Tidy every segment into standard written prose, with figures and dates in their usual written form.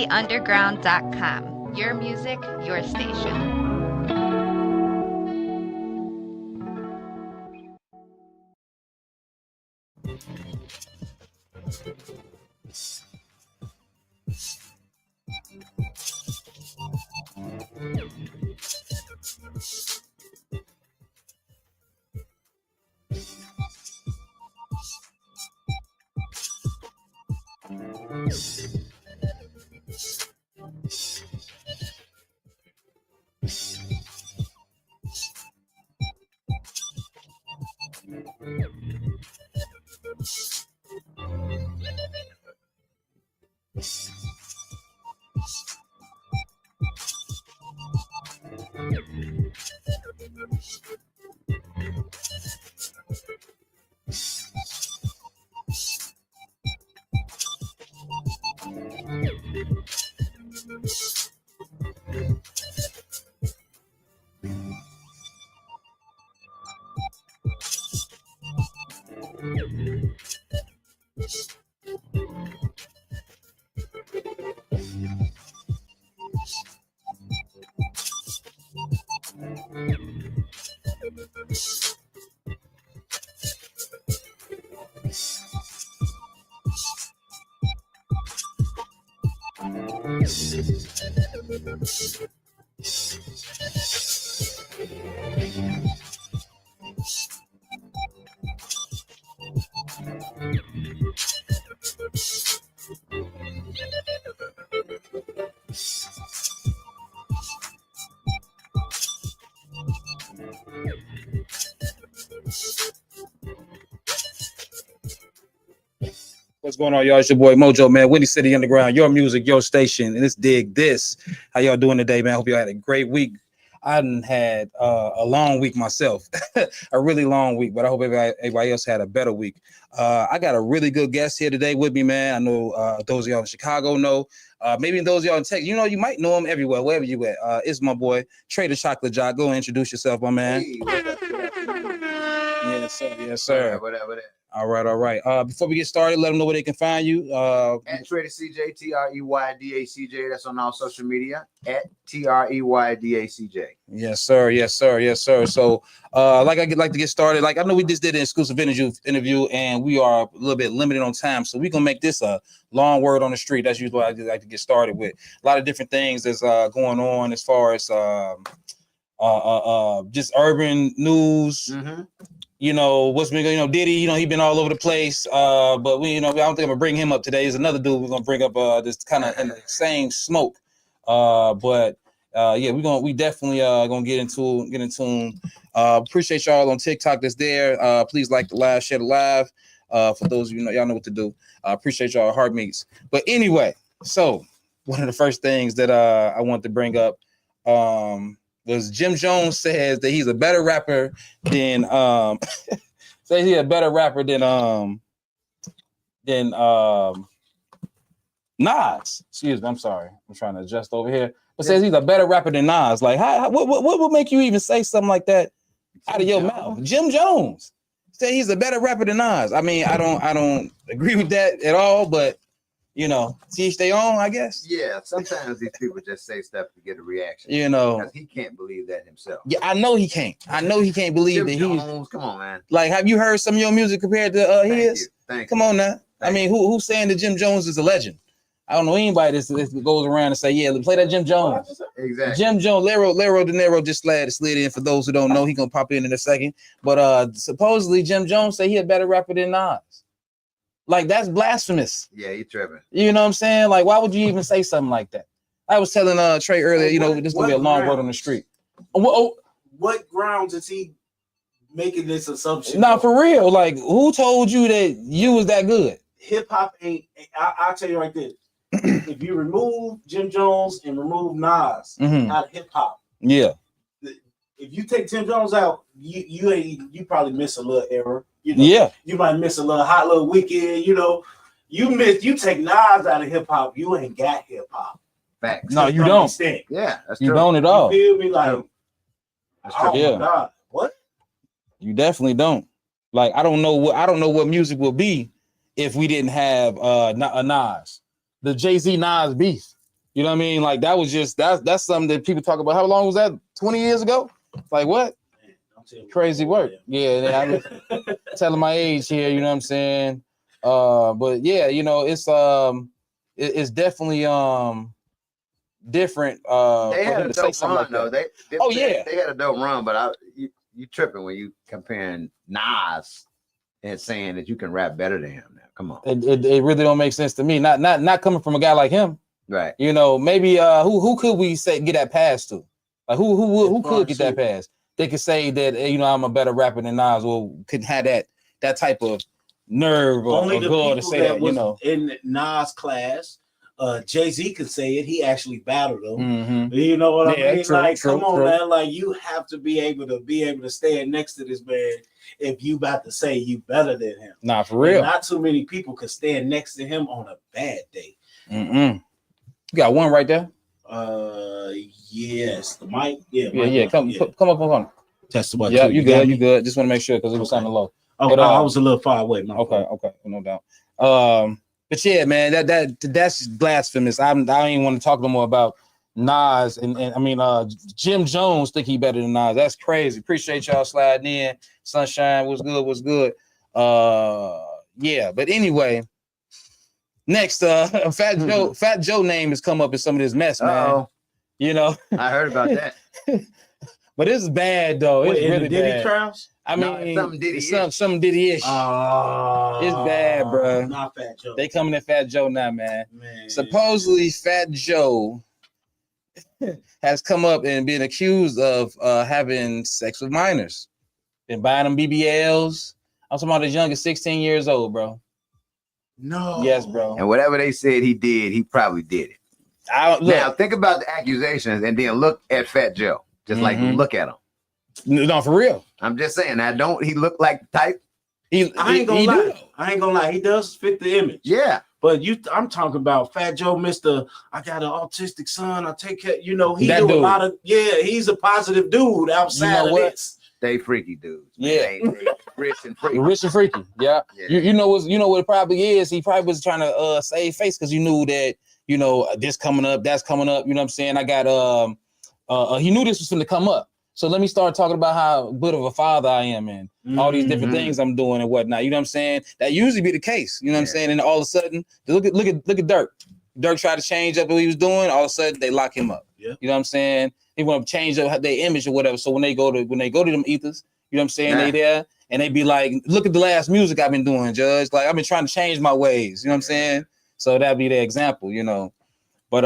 theunderground.com. Your music, your station. What's going on, y'all? It's your boy Moejoe, man. Windy City Underground, your music, your station, and it's Dig This. How y'all doing today, man? Hope y'all had a great week. I done had a long week myself, a really long week, but I hope everybody else had a better week. I got a really good guest here today with me, man. I know those of y'all in Chicago know. Maybe those of y'all in Texas, you know, you might know him everywhere, wherever you at. It's my boy, Trey the Choklit Jock. Go and introduce yourself, my man. Hey, what's up? Yes, sir. Yes, sir. Whatever. All right. Before we get started, let them know where they can find you. At Trey the CJ, TREYDACJ. That's on all social media. At TREYDACJ. Yes, sir. So, like I like to get started. Like I know we just did an exclusive interview, and we are a little bit limited on time, so we're gonna make this a long word on the street. That's usually what I like to get started with. A lot of different things that's going on as far as just urban news. Mm-hmm. You know what's been, Diddy. He been all over the place. But we, I don't think I'm gonna bring him up today. There's another dude we're gonna bring up. This kind of in the same smoke. Yeah, we definitely gonna get into him. Appreciate y'all on TikTok that's there. Please like the live, share the live. For those of you y'all know what to do. Appreciate y'all heart meets. But anyway, so one of the first things that I want to bring up was Jim Jones says that he's a better rapper than says he's a better rapper than Nas. Excuse me, I'm sorry. I'm trying to adjust over here. But says he's a better rapper than Nas. Like, what would make you even say something like that out of your mouth? Jim Jones said he's a better rapper than Nas. I mean, I don't agree with that at all, but to each their own, I guess. Yeah, sometimes these people just say stuff to get a reaction. Because he can't believe that himself. Yeah, I know he can't. I know he can't believe Jim that Jones, come on, man. Like, have you heard some of your music compared to his? Thank you. Come on now. I mean, who's saying that Jim Jones is a legend? I don't know anybody that goes around and say, yeah, play that Jim Jones. Exactly. Jim Jones, Lero De Niro just slid in. For those who don't know, he gonna pop in a second. But supposedly Jim Jones say he a better rapper than Nas. Like, that's blasphemous. Yeah, you tripping. You know what I'm saying? Like, why would you even say something like that? I was telling Trey earlier, this is gonna be a long word on the street. What grounds is he making this assumption? Nah, for real. Like, who told you that you was that good? Hip hop ain't. I'll tell you right there. If you remove Jim Jones and remove Nas out of hip hop, yeah. If you take Jim Jones out, you probably miss a little era. Yeah. You might miss a little hot little weekend. You take Nas out of hip hop, you ain't got hip hop. Facts. No, you don't. Yeah, that's you true. Don't at all. You feel me? Like, that's true. My God, what? You definitely don't. Like, I don't know what music will be if we didn't have a Nas, the Jay-Z Nas beef. You know what I mean? Like that was just that's something that people talk about. How long was that? 20 years ago? Like what? Crazy work. Yeah, I'm telling my age here, you know what I'm saying? But yeah, you know, it's definitely different they for had him a to say dope something run like though. that. They had a dope run, but you tripping when you comparing Nas and saying that you can rap better than him now. Come on. It really don't make sense to me. Not coming from a guy like him. Right. You know, maybe who could we say get that pass to? Like who could get that pass? They could say that you know I'm a better rapper than Nas, or could have that type of nerve or Only the goal people to say that that, was you know. in Nas class. Jay-Z could say it. He actually battled him. Mm-hmm. You know what I mean? True, like, true, come on, true. man. Like, you have to be able to stand next to this man if you about to say you better than him. Nah, for real. And not too many people could stand next to him on a bad day. You got one right there. Yes, the mic. Yeah. Come up on. Test the one. Yeah, you good. Just want to make sure because it was sounding low. Oh, but, I was a little far away. Okay, no doubt. But yeah, man, that's blasphemous. I don't even want to talk no more about Nas and I mean Jim Jones think he better than Nas. That's crazy. Appreciate y'all sliding in. Sunshine was good. Yeah, but anyway, next Fat Joe name has come up in some of this mess, man. Uh-oh. You know, I heard about that. But it's bad though. It's really Diddy bad. Trials? I mean, something Diddy-ish. Something Diddy-ish. It's bad, bro. Not Fat Joe. They coming at Fat Joe now, man. Supposedly, Fat Joe has come up and been accused of having sex with minors, been buying them BBLs. I'm talking about as young as 16 years old, bro. No. Yes, bro. And whatever they said he did, he probably did it. Now think about the accusations and then look at Fat Joe. Just like look at him. No, for real. I'm just saying. Now, don't he look like the type? I ain't gonna lie. He does fit the image. Yeah. But I'm talking about Fat Joe, Mr. I got an autistic son. I take care. You know, he that do dude. a lot of. Yeah, he's a positive dude outside of this. They freaky dudes. Yeah. They rich and freaky. Rich and freaky. Yeah. You know what it probably is. He probably was trying to save face because you knew that, you know, this coming up, that's coming up. You know what I'm saying? I got he knew this was going to come up. So let me start talking about how good of a father I am and all these different things I'm doing and whatnot. You know what I'm saying? That usually be the case. You know what I'm saying? And all of a sudden, look at Dirk. Dirk tried to change up what he was doing. All of a sudden, they lock him up. Yeah. You know what I'm saying? He want to change up their image or whatever. So when they go to them ethers, you know what I'm saying? They there and they be like, look at the last music I've been doing, Judge. Like I've been trying to change my ways. You know what I'm saying? So that'd be the example, you know. But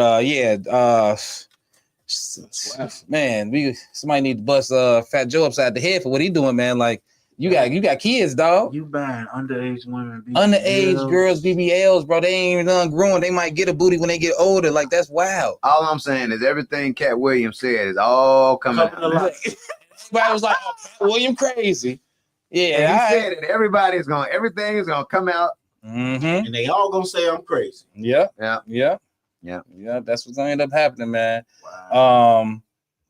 man, somebody need to bust Fat Joe upside the head for what he doing, man. Like you got kids, dog. You buying underage women, underage girls, BBLs, bro. They ain't even done growing. They might get a booty when they get older. Like that's wild. All I'm saying is everything Cat Williams said is all coming out. Everybody was like, oh, Cat Williams crazy. Yeah, and he said that everything is gonna come out, and they all gonna say I'm crazy. Yeah. That's what's gonna end up happening, man. Wow.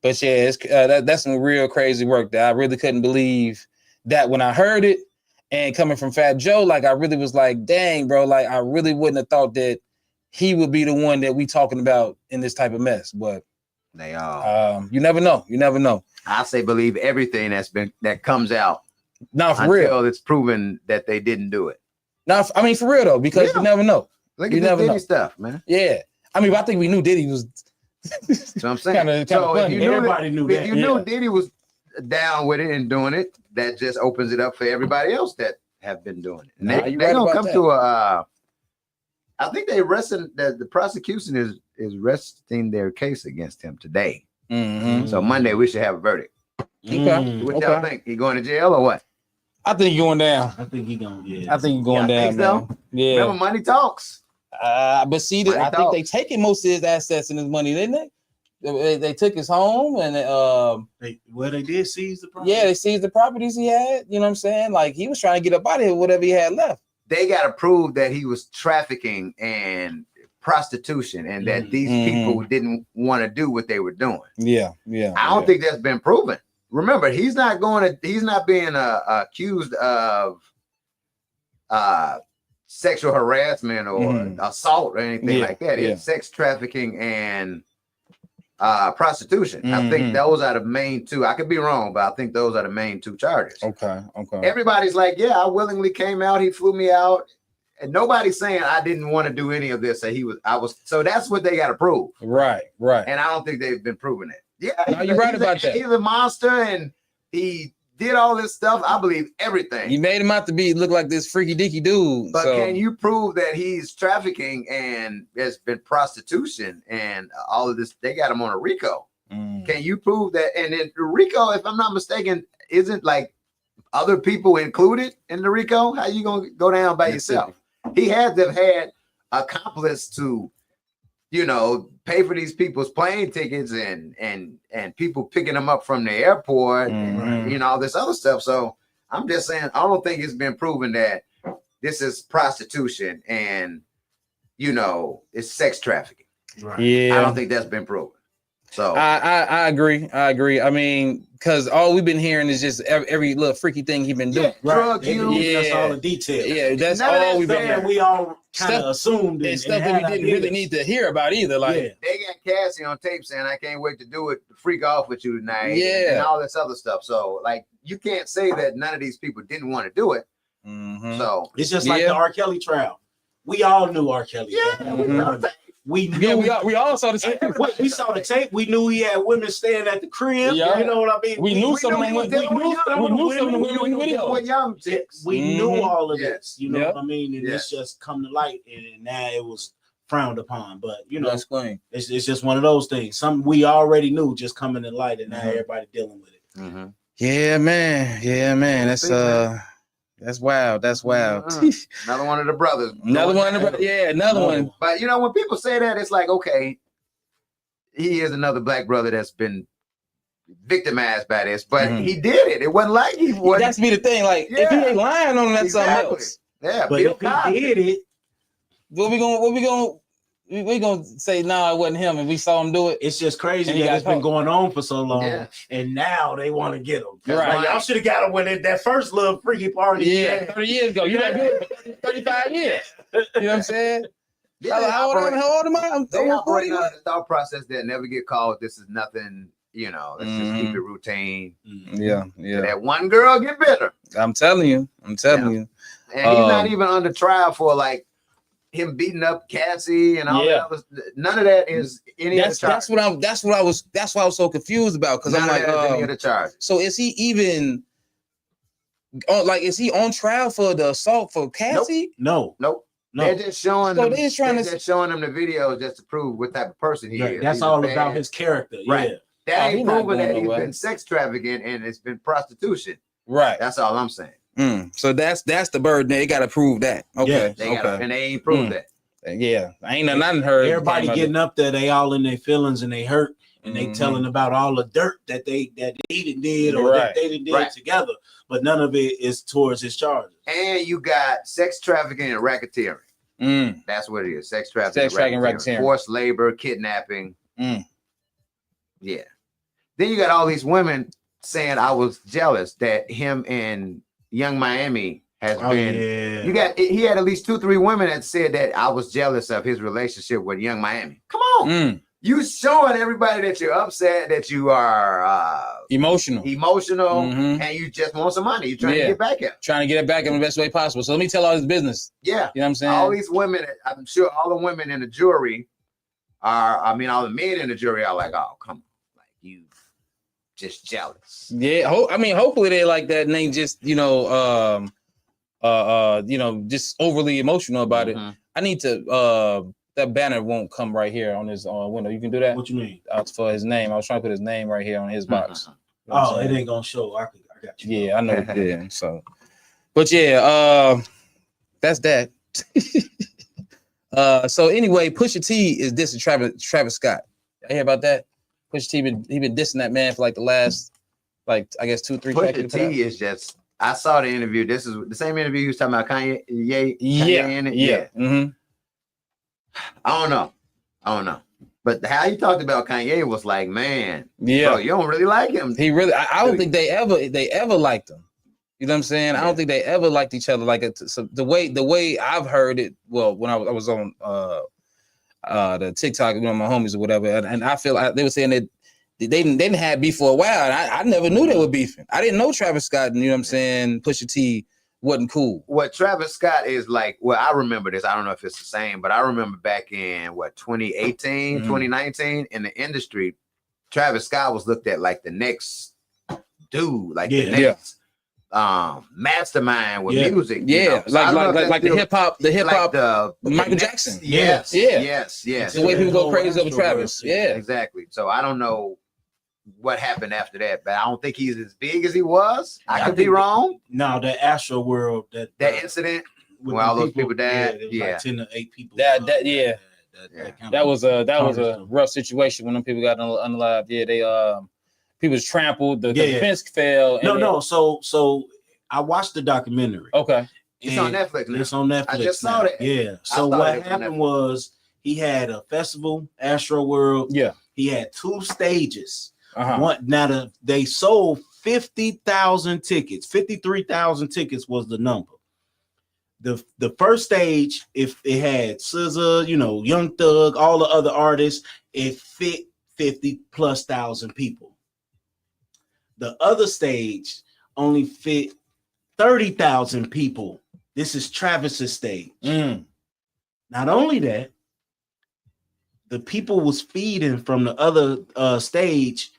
But yeah, it's that's some real crazy work that I really couldn't believe that when I heard it and coming from Fat Joe, like I really was like, dang, bro, like I really wouldn't have thought that he would be the one that we talking about in this type of mess. But they are. You never know. I say believe everything that comes out. No, for until real. It's proven that they didn't do it. No, I mean for real though, because you never know. Look at the Diddy stuff, man. Yeah. I mean, I think we knew Diddy was. So I'm saying, everybody knew that. If you knew Diddy was down with it and doing it, that just opens it up for everybody else that have been doing it. And they're gonna come to a. I think they arrested that the prosecution is resting their case against him today. So Monday we should have a verdict. Okay. What y'all think? He going to jail or what? I think he's going down. I think he's going. Yeah. I think he's going down. So? Yeah. Remember, money talks. But see, I think they taking most of his assets and his money, didn't they? They took his home and they did seize the property. Yeah, they seized the properties he had. You know what I'm saying? Like he was trying to get up out of here, whatever he had left. They got to prove that he was trafficking and prostitution, and that these people didn't want to do what they were doing. Yeah. I don't think that's been proven. Remember, he's not being accused of sexual harassment or assault or anything like that. Yeah. It's sex trafficking and prostitution. I think those are the main two. I could be wrong, but I think those are the main two charges. Okay. Everybody's like, yeah, I willingly came out. He flew me out. And nobody's saying I didn't want to do any of this. I was. So that's what they got to prove. Right. And I don't think they've been proving it. Yeah, no, you're right about that. He's a monster, and he did all this stuff. I believe everything. You made him out to look like this freaky deaky dude. But can you prove that he's trafficking and there's been prostitution and all of this? They got him on a RICO. Can you prove that? And then the RICO, if I'm not mistaken, isn't like other people included in the RICO? How you gonna go down by yourself? He had to have had accomplice to, pay for these people's plane tickets and people picking them up from the airport and all this other stuff. So I'm just saying, I don't think it's been proven that this is prostitution and it's sex trafficking. Right. Yeah, I don't think that's been proven. So I agree. I mean, because all we've been hearing is just every little freaky thing he's been doing. Drug use. That's all the details. Yeah, that's all we've been hearing. We all kind of assumed and stuff that we didn't really need to hear about either. Like they got Cassie on tape saying, "I can't wait to do it, to freak off with you tonight." Yeah, and all this other stuff. So like, you can't say that none of these people didn't want to do it. So it's just like the R. Kelly trial. We all knew R. Kelly. Yeah. We knew. We all saw the tape. We saw the tape. We knew he had women staying at the crib. Yeah. You know what I mean? We knew some of them. We knew some of the women in the video. Young chicks. We knew all of this. You know what I mean? And it's just come to light, and now it was frowned upon. But it's just one of those things. Something we already knew just coming to light, and now everybody dealing with it. Yeah, man. That's wild. Another one of the brothers. Another one. But when people say that, it's like, okay, he is another black brother that's been victimized by this, but he did it. It wasn't like he was. That's be the thing. Like if he ain't lying on that's something else. Yeah, but if he did it, what we gonna say? No, it wasn't him, and we saw him do it. It's just crazy that it's been going on for so long, and now they want to get him. Right, like, y'all should have got him when that first little freaky party. Yeah, 30 years ago. You're not good for 35 years. You know what I'm saying? Yeah, how old am I? I'm they operate on the thought process that never get called. This is nothing. Let's just keep it routine. Yeah. That one girl get bitter. I'm telling you. And he's not even under trial for like him beating up Cassie and all that. None of that is any of the charge. That's why I was so confused about, because I'm like, any of the charge. So is he even is he on trial for the assault for Cassie? Nope. They're just showing so them. They're showing him the videos just to prove what type of person he is. That's all about his character. Right. Yeah. That ain't proving that he's been sex trafficking and it's been prostitution. Right. That's all I'm saying. So that's the burden. They got to prove that. Okay. And they ain't proved that. Yeah, I ain't nothing heard. Everybody getting up there, they all in their feelings and they hurt, and they telling about all the dirt that he did or that they did together, but none of it is towards his charges. And you got sex trafficking and racketeering. That's what it is. Sex trafficking, racketeering. Forced labor, kidnapping. Yeah. Then you got all these women saying I was jealous that him and Young Miami has been. Yeah. He had at least 2-3 women that said that I was jealous of his relationship with Young Miami. Come on. You showing everybody that you're upset, that you are emotional, and you just want some money. You're trying to get back at him. Trying to get it back in the best way possible. So let me tell all this business. Yeah. You know what I'm saying? All these women, I'm sure all the women in the jury all the men in the jury are like, oh, come on. Like, you just jealous. Yeah. Hopefully they like that and they just, just overly emotional about it. I need to, that banner won't come right here on his window. You can do that? What you mean? For his name. I was trying to put his name right here on his box. You know it ain't gonna show. I got you. Yeah, I know. Yeah. So, but yeah, that's that. So anyway, Pusha T is dissing Travis Scott. I hear about that. Pusha T he been dissing that man for like the last, I guess 2-3 Pusha T is just. I saw the interview. This is the same interview he was talking about Kanye. Yeah. Mm-hmm. I don't know. But how he talked about Kanye was like, man, bro, you don't really like him. He really. I don't think they ever liked him. You know what I'm saying? I don't think they ever liked each other like it. So the way I've heard it, well, when I was on the TikTok, my homies or whatever, and I feel they were saying that they didn't have beef for a while. I never knew they were beefing. I didn't know Travis Scott, you know what I'm saying, Pusha T wasn't cool. What Travis Scott is like, well, I remember this. I don't know if it's the same, but I remember back in 2018, 2019 in the industry, Travis Scott was looked at like the next dude, like the next mastermind with music. Yeah, like the hip hop, the Michael Jackson. Yes. The way people go crazy over Travis. Yeah, exactly. So I don't know what happened after that, but I don't think he's as big as he was. I could be wrong. No, that Astro World, that incident when all those people died. Like 10 to 8 people. That was a rough situation when them people got unalived. Yeah, they people was trampled. The fence fell. No. So I watched the documentary. Okay, it's on Netflix now. It's on Netflix. I just saw that. Yeah. So what happened was he had a festival, Astro World. Yeah. He had 2 stages. They sold 50,000 tickets. 53,000 tickets was the number. The first stage, if it had SZA, Young Thug, all the other artists, it fit 50,000+ people. The other stage only fit 30,000 people. This is Travis's stage. Not only that, the people was feeding from the other stage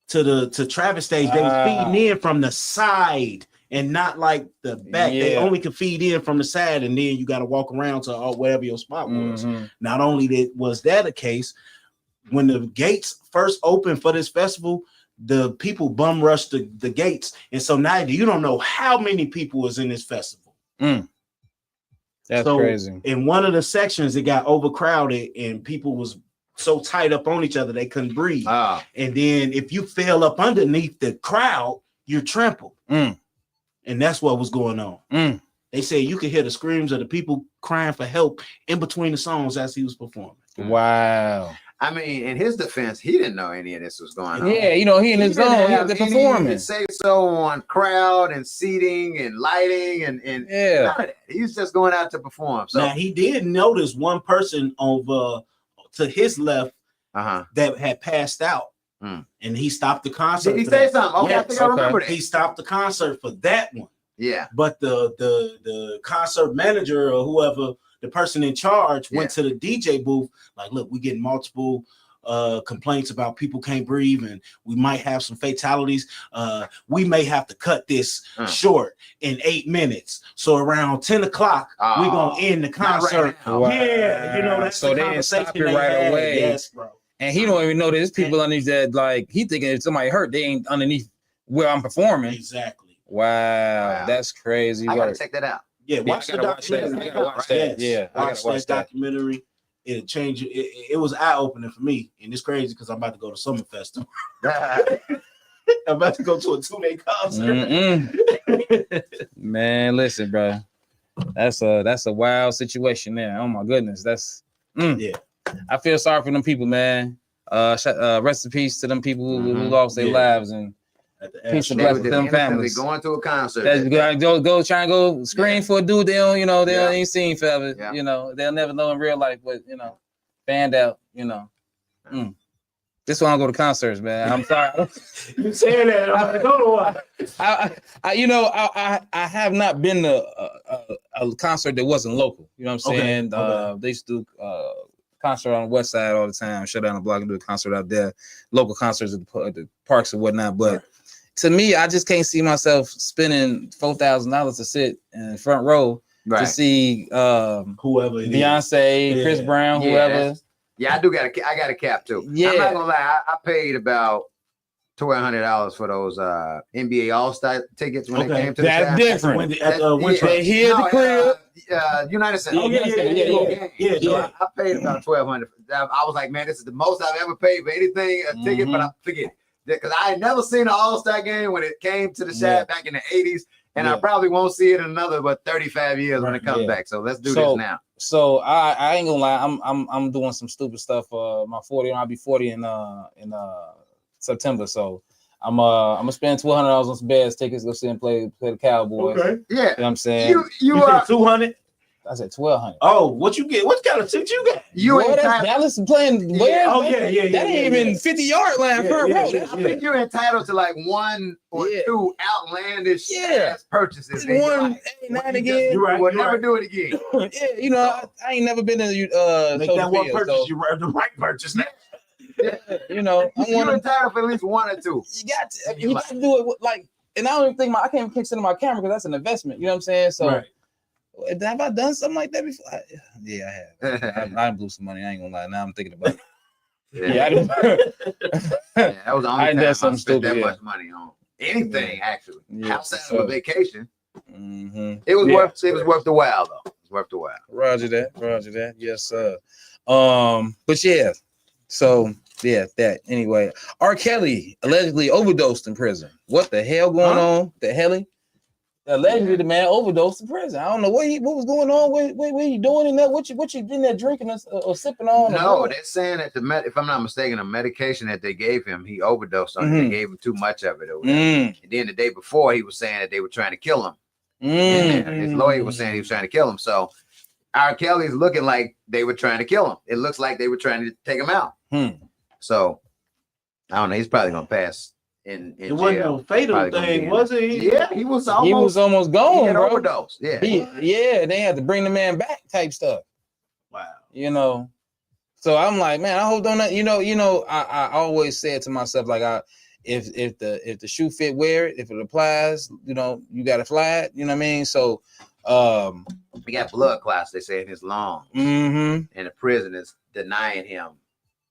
to Travis stage. They was feeding in from the side and not like the back. They only could feed in from the side, and then you got to walk around to wherever your spot was. Not only was that a case, when the gates first opened for this festival, the people bum rushed the gates, and so now you don't know how many people was in this festival. That's crazy. In one of the sections, it got overcrowded, and people was so tight up on each other they couldn't breathe. And then if you fell up underneath the crowd, you're trampled. And that's what was going on. They said you could hear the screams of the people crying for help in between the songs as he was performing. Wow. I mean, in his defense, he didn't know any of this was going on. Yeah, he in his zone. He had the performance. Say so on crowd and seating and lighting and none of that. He's just going out to perform. So now he did notice one person over to his left that had passed out. And he stopped the concert. Did he say something? Okay, I think I remember that. He stopped the concert for that one. Yeah. But the concert manager or whoever, the person in charge, went to the DJ booth, like, look, we getting multiple complaints about people can't breathe and we might have some fatalities. We may have to cut this short in 8 minutes. So around 10 o'clock, we're gonna end the concert. Wow. Yeah, that's so the they didn't stop it right away. Yes, bro. And he don't even know there's people underneath that, like, he thinking if somebody hurt, they ain't underneath where I'm performing. Exactly. Wow. That's crazy. I gotta check that out. Yeah, watch the documentary. I gotta watch that. Yeah, I watch that documentary. It'll change it. It was eye-opening for me, and it's crazy because I'm about to go to Summer Festival. I'm about to go to a 2-day concert. Man, listen, bro. That's a wild situation there. Oh my goodness. That's I feel sorry for them people, man. Rest in peace to them people who lost their lives, and peace and blessings to them families. Going to a concert. Go try and go screen for a dude they don't, they ain't seen forever. Yeah. They'll never know in real life, but fanned out. This one I go to concerts, man. I'm sorry. You saying that? I don't know why. I have not been to a concert that wasn't local. You know what I'm saying? Okay. They used to do concert on the west side all the time. Shut down the block and do a concert out there. Local concerts at the parks and whatnot. But to me, I just can't see myself spending $4,000 to sit in the front row to see whoever Beyonce, Chris Brown, whoever. Yeah, I got a cap too. Yeah. I'm not gonna lie, I paid about $1,200 for those NBA All-Star tickets when they came to the That's different. They here at the crib. United Center. Oh, yeah. So I paid about $1,200. I was like, man, this is the most I've ever paid for anything, a ticket, but I forget it. Because I had never seen an All-Star game when it came to the Shad back in the 80s, and I probably won't see it in another 35 years when it comes back. So let's do this now. So I ain't gonna lie, I'm doing some stupid stuff. My 40, I'll be 40 in September. So I'm gonna spend $1,200 on some Bears tickets. Go see him play the Cowboys. Okay. Yeah. You know what I'm saying? You said 200. I said 1,200. Oh, what you get? What kind of ticket you got? You ain't that's Dallas playing. Where? Oh yeah. That ain't even 50-yard line per road. I think you're entitled to like one or two outlandish purchases. One ain't not again. You're right. We'll never do it again. Yeah, you know, I ain't never been in make that one purchase. You the right purchase now. Yeah, you know, you're entitled for at least one or two. You got to do it with, like, and I don't even think I can't consider my camera because that's an investment. You know what I'm saying? So. Have I done something like that before? Yeah, I have. I blew some money. I ain't gonna lie. Now I'm thinking about it. That was the only time I spent that much money on anything. Actually, outside of a vacation, it was worth. It was worth the while, though. It was worth the while. Roger that. Yes, sir. But yeah. So yeah, that anyway. R. Kelly allegedly overdosed in prison. What the hell going on? The hell? Allegedly, the man overdosed in prison. I don't know what was going on. What you doing in there? What you in there drinking or sipping on? No, they're saying that if I'm not mistaken, the medication that they gave him, he overdosed on it. They gave him too much of it. And then the day before, he was saying that they were trying to kill him. And his lawyer was saying he was trying to kill him. So R. Kelly's looking like they were trying to kill him. It looks like they were trying to take him out. So I don't know. He's probably gonna pass. It wasn't no fatal thing, was it? Yeah, he was almost gone. He had bro. overdose. Yeah, they had to bring the man back, type stuff. Wow. You know, so I'm like, man, I hope don't. You know, I always said to myself, like, if the shoe fit, wear it. If it applies, you know, you got to fly it. You know what I mean? So, he got blood clots. They say in his lungs, and the prison is denying him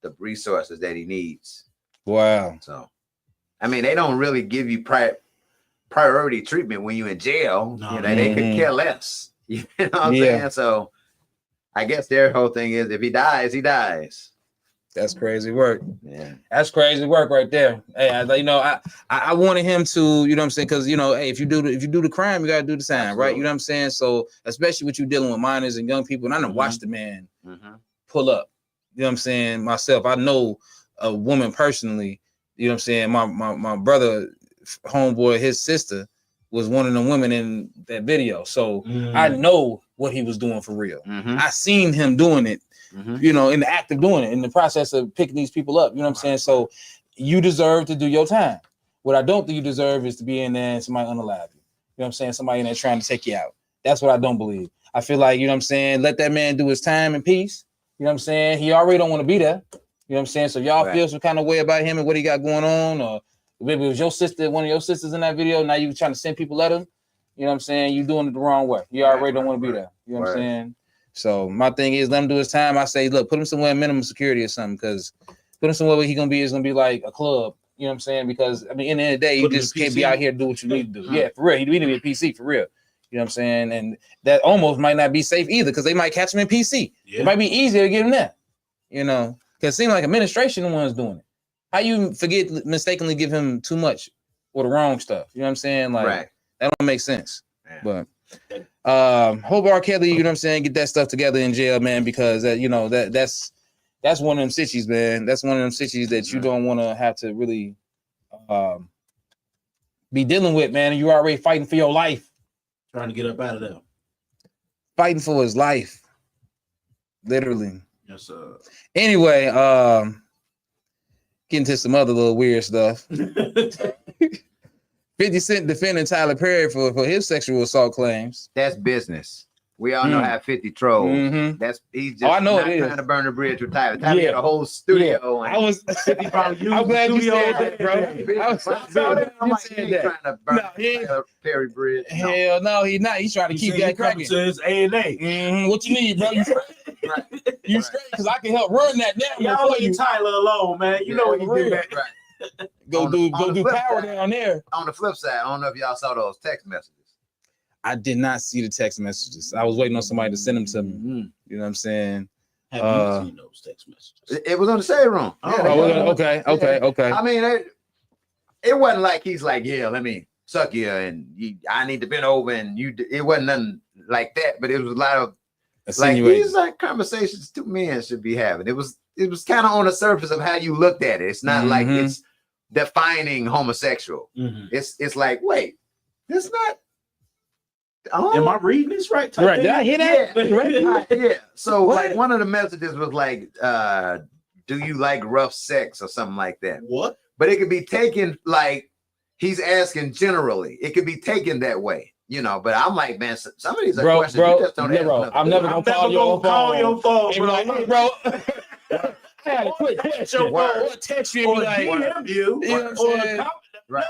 the resources that he needs. Wow. So. I mean, they don't really give you priority treatment when you're in jail. No, you know, they could care less. You know what I'm saying? So I guess their whole thing is if he dies, he dies. That's crazy work. Yeah. That's crazy work right there. Hey, you know, I wanted him to, you know what I'm saying? Because, you know, hey, if you do the crime, you got to do the time, right? You know what I'm saying? So especially with you dealing with minors and young people, and I done watched the man pull up. You know what I'm saying? Myself, I know a woman personally. You know what I'm saying? My brother, homeboy, his sister was one of the women in that video. So I know what he was doing for real. I seen him doing it, you know, in the act of doing it, in the process of picking these people up. You know what I'm saying? So you deserve to do your time. What I don't think you deserve is to be in there and somebody unalive you. You know what I'm saying? Somebody in there trying to take you out. That's what I don't believe. I feel like, you know what I'm saying? Let that man do his time in peace. You know what I'm saying? He already don't want to be there. You know what I'm saying? So y'all feel some kind of way about him and what he got going on, or maybe it was your sister, one of your sisters in that video. Now you trying to send people at him. You know what I'm saying? You doing it the wrong way. You already don't want to be there. You know what I'm saying? So my thing is, let him do his time. I say, look, put him somewhere in minimum security or something, because put him somewhere where he's gonna be like a club. You know what I'm saying? Because I mean, in the end of the day, you just can't be out here to do what you need to do. Yeah, for real. You need to be a PC for real. You know what I'm saying? And that almost might not be safe either, because they might catch him in PC. It might be easier to get him there. You know. Because it seems like administration the ones doing it. How you mistakenly give him too much or the wrong stuff? You know what I'm saying? Like that don't make sense. Yeah. But hope R. Kelly, you know what I'm saying, get that stuff together in jail, man, because you know that's one of them sitches, man. That's one of them sitches that you don't want to have to really be dealing with, man. And you're already fighting for your life. Trying to get up out of there. Fighting for his life. Literally. Yes, sir. Anyway, getting to some other little weird stuff. 50 Cent defending Tyler Perry for his sexual assault claims. That's business. We all know how 50 trolls. He's just I know not trying to burn the bridge with Tyler. Tyler had a whole studio. I was. I'm glad you said that, bro. I'm trying to burn Tyler Perry bridge. No. Hell no, he's not. He's trying to keep that cracking. To his A&A. What you need, bro? You straight? You straight? Because I can help run that now. Y'all leave Tyler alone, man. You know what you do. Right. Go do power down there. On the flip side, I don't know if y'all saw those text messages. I did not see the text messages. I was waiting on somebody to send them to me. You know what I'm saying? Have you seen those text messages? It was on the shade room. Okay. I mean, it wasn't like he's like, yeah, let me suck you, and I need to bend over, and you. It wasn't nothing like that, but it was a lot of like these like conversations two men should be having. It was kind of on the surface of how you looked at it. It's not like it's defining homosexual. It's like, wait, this not. Oh, am I reading this right? Right? Did I hear that? Yeah. So like one of the messages was like, "Do you like rough sex?" or something like that. What? But it could be taken like he's asking generally. It could be taken that way. You know, but I'm like, man, some of these are questions you just don't ask. I'm never gonna call your phone. Bro. Like, bro. I had a quick question. Text you and be like, DM you. You know what I'm saying? Right.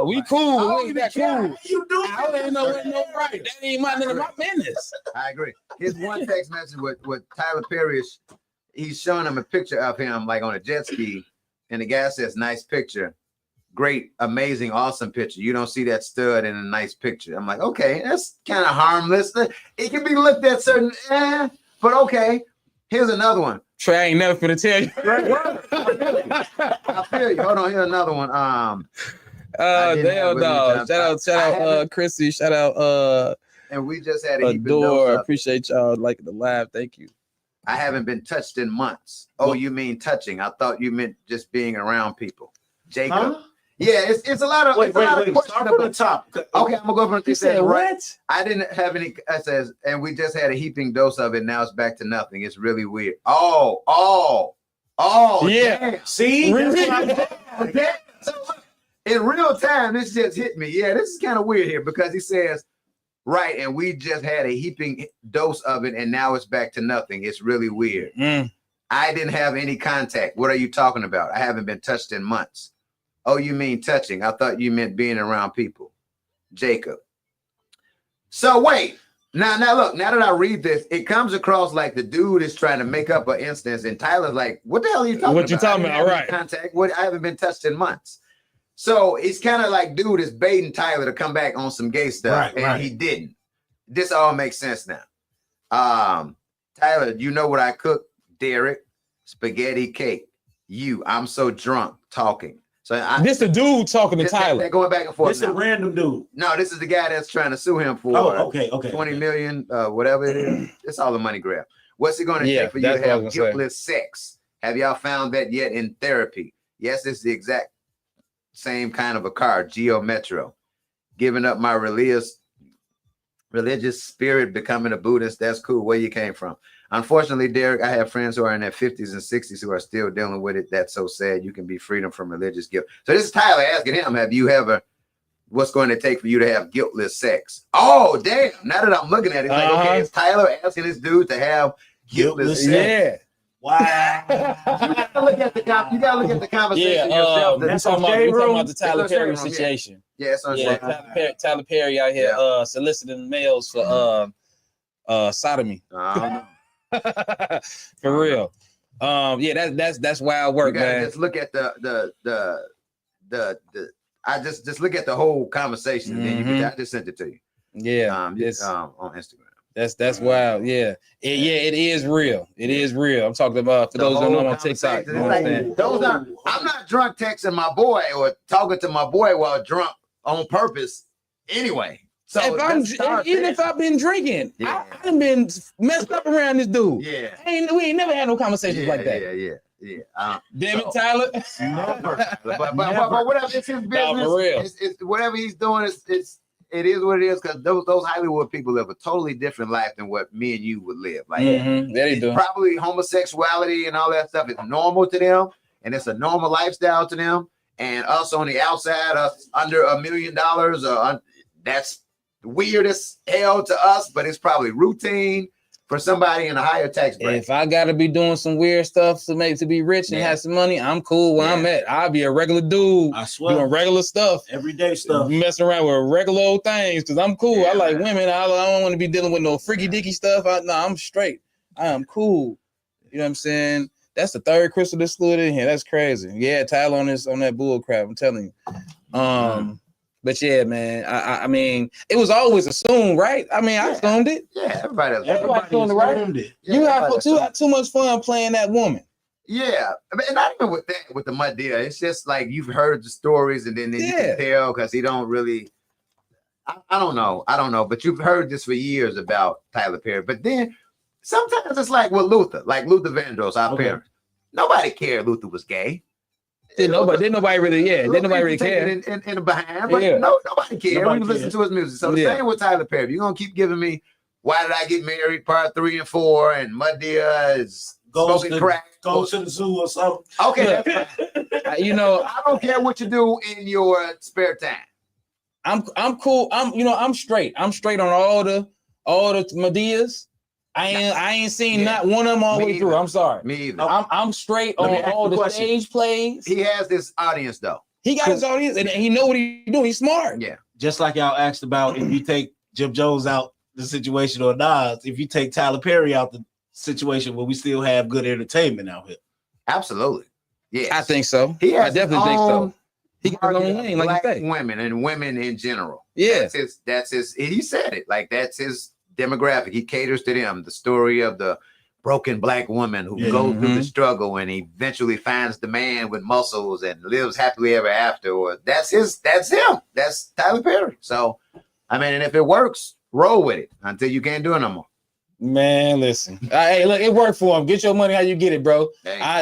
We cool. We that cool. You do. I don't even know what no right. That ain't none of my business. I agree. His one text message with Tyler Perry is he's showing him a picture of him like on a jet ski, and the guy says, "Nice picture, great, amazing, awesome picture. You don't see that stud in a nice picture." I'm like, okay, that's kind of harmless. It can be looked at certain, but okay. Here's another one. Trey, I ain't never finna tell you. I feel you. Hold on, here's another one. Damn dog. Shout out Chrissy. Shout out and we just had a Adore. Appreciate y'all liking the live. Thank you. I haven't been touched in months. Oh, you mean touching? I thought you meant just being around people. Jacob. Huh? Yeah, it's a lot of wait. Start from the top. Okay, I'm gonna go from the said what? I didn't have any. It says, and we just had a heaping dose of it. Now it's back to nothing. It's really weird. Oh, yeah. Damn. See, in real time, this just hit me. Yeah, this is kind of weird here because he says, right, and we just had a heaping dose of it, and now it's back to nothing. It's really weird. I didn't have any contact. What are you talking about? I haven't been touched in months. Oh, you mean touching? I thought you meant being around people. Jacob. So wait. Now look, now that I read this, it comes across like the dude is trying to make up an instance, and Tyler's like, what the hell are you talking about? What you talking about? Right. Contact. I haven't been touched in months. So it's kind of like dude is baiting Tyler to come back on some gay stuff, and he didn't. This all makes sense now. Tyler, you know what I cook? Derek, spaghetti cake. I'm so drunk talking. So this the dude talking to Tyler. They're going back and forth. This is a random dude. No, this is the guy that's trying to sue him for okay. 20 million, whatever it is. It's all the money grab. What's it going to take for you to have guiltless sex? Have y'all found that yet in therapy? Yes, it's the exact same kind of a car, Geo Metro. Giving up my religious spirit, becoming a Buddhist. That's cool. Where you came from? Unfortunately, Derek, I have friends who are in their 50s and 60s who are still dealing with it. That's so sad. You can be freedom from religious guilt. So this is Tyler asking him, have you ever, what's going to take for you to have guiltless sex? Oh, damn. Now that I'm looking at it, it's like, okay, it's Tyler asking this dude to have guiltless sex. Yeah. Wow. You gotta look at the conversation yourself. That's talking about the Tyler Perry situation. Yeah, it's on Tyler Perry out here soliciting males for sodomy. For real. That's wild work, man. Just look at I just look at the whole conversation, and then you can, I just sent it to you. Yeah, on Instagram. That's wild. Yeah. It is real. It is real. I'm talking about for those who don't know, I'm on TikTok. I'm not drunk texting my boy or talking to my boy while drunk on purpose anyway. So if I've been drinking, I've been messed up around this dude. Yeah. We ain't never had no conversations like that. Yeah. Damn it, Tyler. But whatever, it's his business. No, for real. It's whatever he's doing, it is what it is, because those Hollywood people live a totally different life than what me and you would live. Like they do. Probably homosexuality and all that stuff is normal to them, and it's a normal lifestyle to them. And us on the outside, us under $1 million, that's weird as hell to us, but it's probably routine for somebody in a higher tax bracket. If I gotta be doing some weird stuff to be rich and have some money, I'm cool where I'm at. I'll be a regular dude, I swear, doing regular stuff, everyday stuff, messing around with regular old things because I'm cool. I like women. I don't want to be dealing with no freaky dicky stuff. I'm straight. I am cool. You know what I'm saying? That's the third crystal that slid in here. That's crazy. Yeah, Tyler on that bull crap. I'm telling you. But yeah, man. I mean, it was always assumed, right? I mean, I assumed it. Yeah, everybody assumed it, right? You had too much fun playing that woman. Yeah, and not even with the mud deal. It's just like you've heard the stories, and then you can tell because he don't really. I don't know, but you've heard this for years about Tyler Perry. But then sometimes it's like with Luther Vandross, our parents. Nobody cared Luther was gay. Didn't nobody really care. In the behind, but nobody cared. We listen to his music. So the same with Tyler Perry. If you're gonna keep giving me Why Did I Get Married, Part 3 and 4, and Madea is smoking crack. Go to the zoo or something. Okay, that's fine. I don't care what you do in your spare time. I'm cool. I'm straight. I'm straight on all the Madeas. I ain't seen not one of them all the way through. I'm sorry. Me either. I'm straight on all the stage plays. He has this audience though. He got his audience, and he know what he's doing. He's smart. Yeah. Just like y'all asked about if you take Jim Jones out the situation or Nas, if you take Tyler Perry out the situation, will we still have good entertainment out here? Absolutely. Yeah. I think so. I definitely think so. He got his own lane, like you say. Women and women in general. Yeah. That's his. He said it. Like that's his demographic. He caters to them. The story of the broken black woman who goes through the struggle and he eventually finds the man with muscles and lives happily ever after. Or that's him. That's Tyler Perry. So, I mean, and if it works, roll with it until you can't do it no more. Man, listen. Hey, look, it worked for him. Get your money how you get it, bro.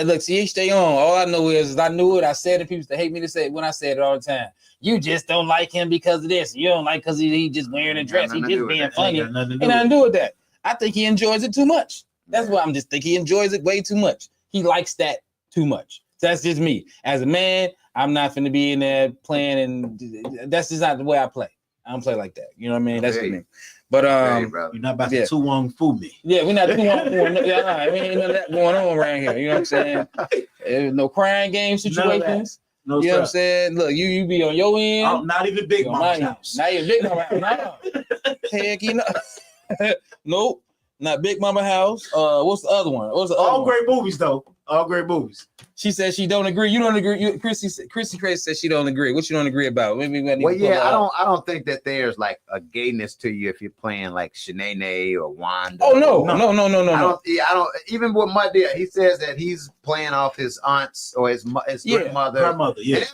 Look, see, stay on. All I know is I knew it. I said it. People used to hate me to say it when I said it all the time. You just don't like him because of this. You don't like because he just wearing a dress. He just being funny. Ain't nothing to do with that. I think he enjoys it too much. That's why I'm just think he enjoys it way too much. He likes that too much. That's just me. As a man, I'm not finna be in there playing, and that's just not the way I play. I don't play like that. You know what I mean? That's what I mean. But you're not about to 2-1 fool me. Yeah, we're not 2-1. Yeah, we ain't none of that going on around here. You know what I'm saying? There's no crying game situations. No, you know what I'm saying? Look, you be on your end. I'm not even Big Mama's house. Not even Big Mama house. No. Heck, you know. Nope. Not Big Mama house. What's the other one? All great movies, though. All great movies. She said she don't agree. You don't agree. Chrissy Crazy said she don't agree. What you don't agree about? I don't think that there's like a gayness to you if you're playing like Shanae or Wanda. Oh no. I don't. Even with Madea, he says that he's playing off his aunts or his grandmother. Yeah.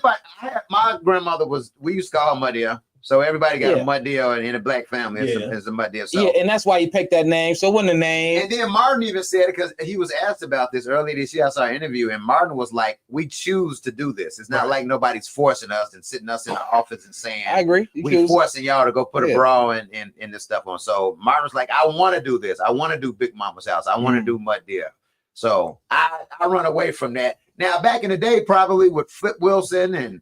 My grandmother we used to call her Madea. So everybody got a Madea in a black family. It's a Madea. So. Yeah, and that's why he picked that name. So it wasn't a name. And then Martin even said it because he was asked about this earlier this year. I saw an interview, and Martin was like, "We choose to do this. It's not like nobody's forcing us and sitting us in the office and saying, I agree. We forcing y'all to go put a bra and this stuff on." So Martin was like, "I want to do this. I want to do Big Mama's house. I want to do Madea." So I run away from that. Now back in the day, probably with Flip Wilson and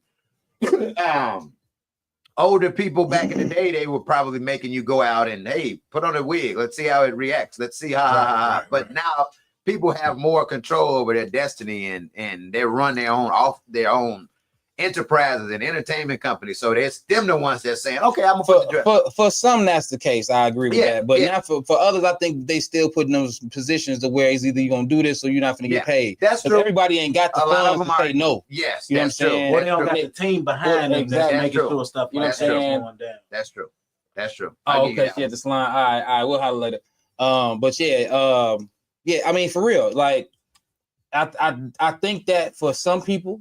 older people back in the day, they were probably making you go out and, hey, put on a wig. Let's see how it reacts. Let's see how. But now people have more control over their destiny and they run their own enterprises and entertainment companies. So it's them the ones that's saying, okay, I'm gonna put the dress. For some, that's the case. I agree with that. But not for others, I think they still put in those positions to where it's either you're gonna do this or you're not gonna get paid. That's true. Everybody ain't got the funds to say no. Yes, you know what I'm saying? Well, they don't got the team behind them that's making sure stuff. You know what I'm saying? That's true. That's true. Oh, okay. Yeah, this line. All right, we'll holler later. But yeah, I mean, for real, like I think that for some people,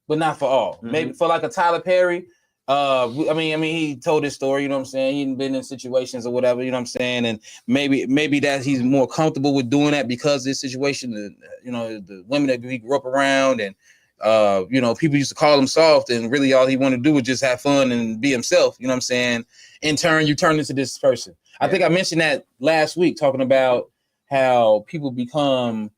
but not for all. Maybe for like a Tyler Perry. I mean, he told his story, you know what I'm saying? He'd been in situations or whatever, you know what I'm saying? And maybe that he's more comfortable with doing that because of this situation, you know, the women that he grew up around and you know, people used to call him soft and really all he wanted to do was just have fun and be himself, you know what I'm saying? In turn, you turn into this person. I think I mentioned that last week talking about how people become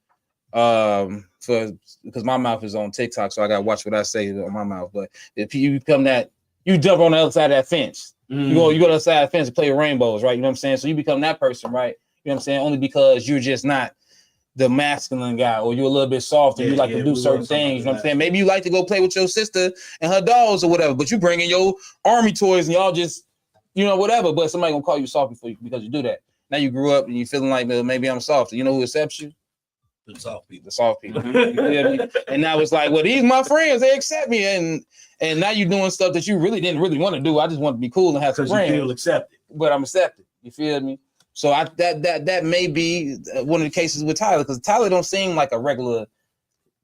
because my mouth is on TikTok, so I gotta watch what I say on my mouth. But if you become that, you jump on the other side of that fence. You go to the other side of the fence and play with rainbows, right? You know what I'm saying? So you become that person, right? You know what I'm saying? Only because you're just not the masculine guy, or you're a little bit soft, and you like to do certain things. You know what I'm saying? Maybe you like to go play with your sister and her dolls or whatever, but you bring in your army toys and y'all just, you know, whatever. But somebody gonna call you soft because you do that. Now you grew up and you feeling like, well, maybe I'm soft. You know who accepts you? The soft people. You feel me? And now it's like, well, these my friends, they accept me, and now you're doing stuff that you didn't really want to do. I just want to be cool and have some friends. You feel accepted, but I'm accepted. You feel me? So that may be one of the cases with Tyler, because Tyler don't seem like a regular,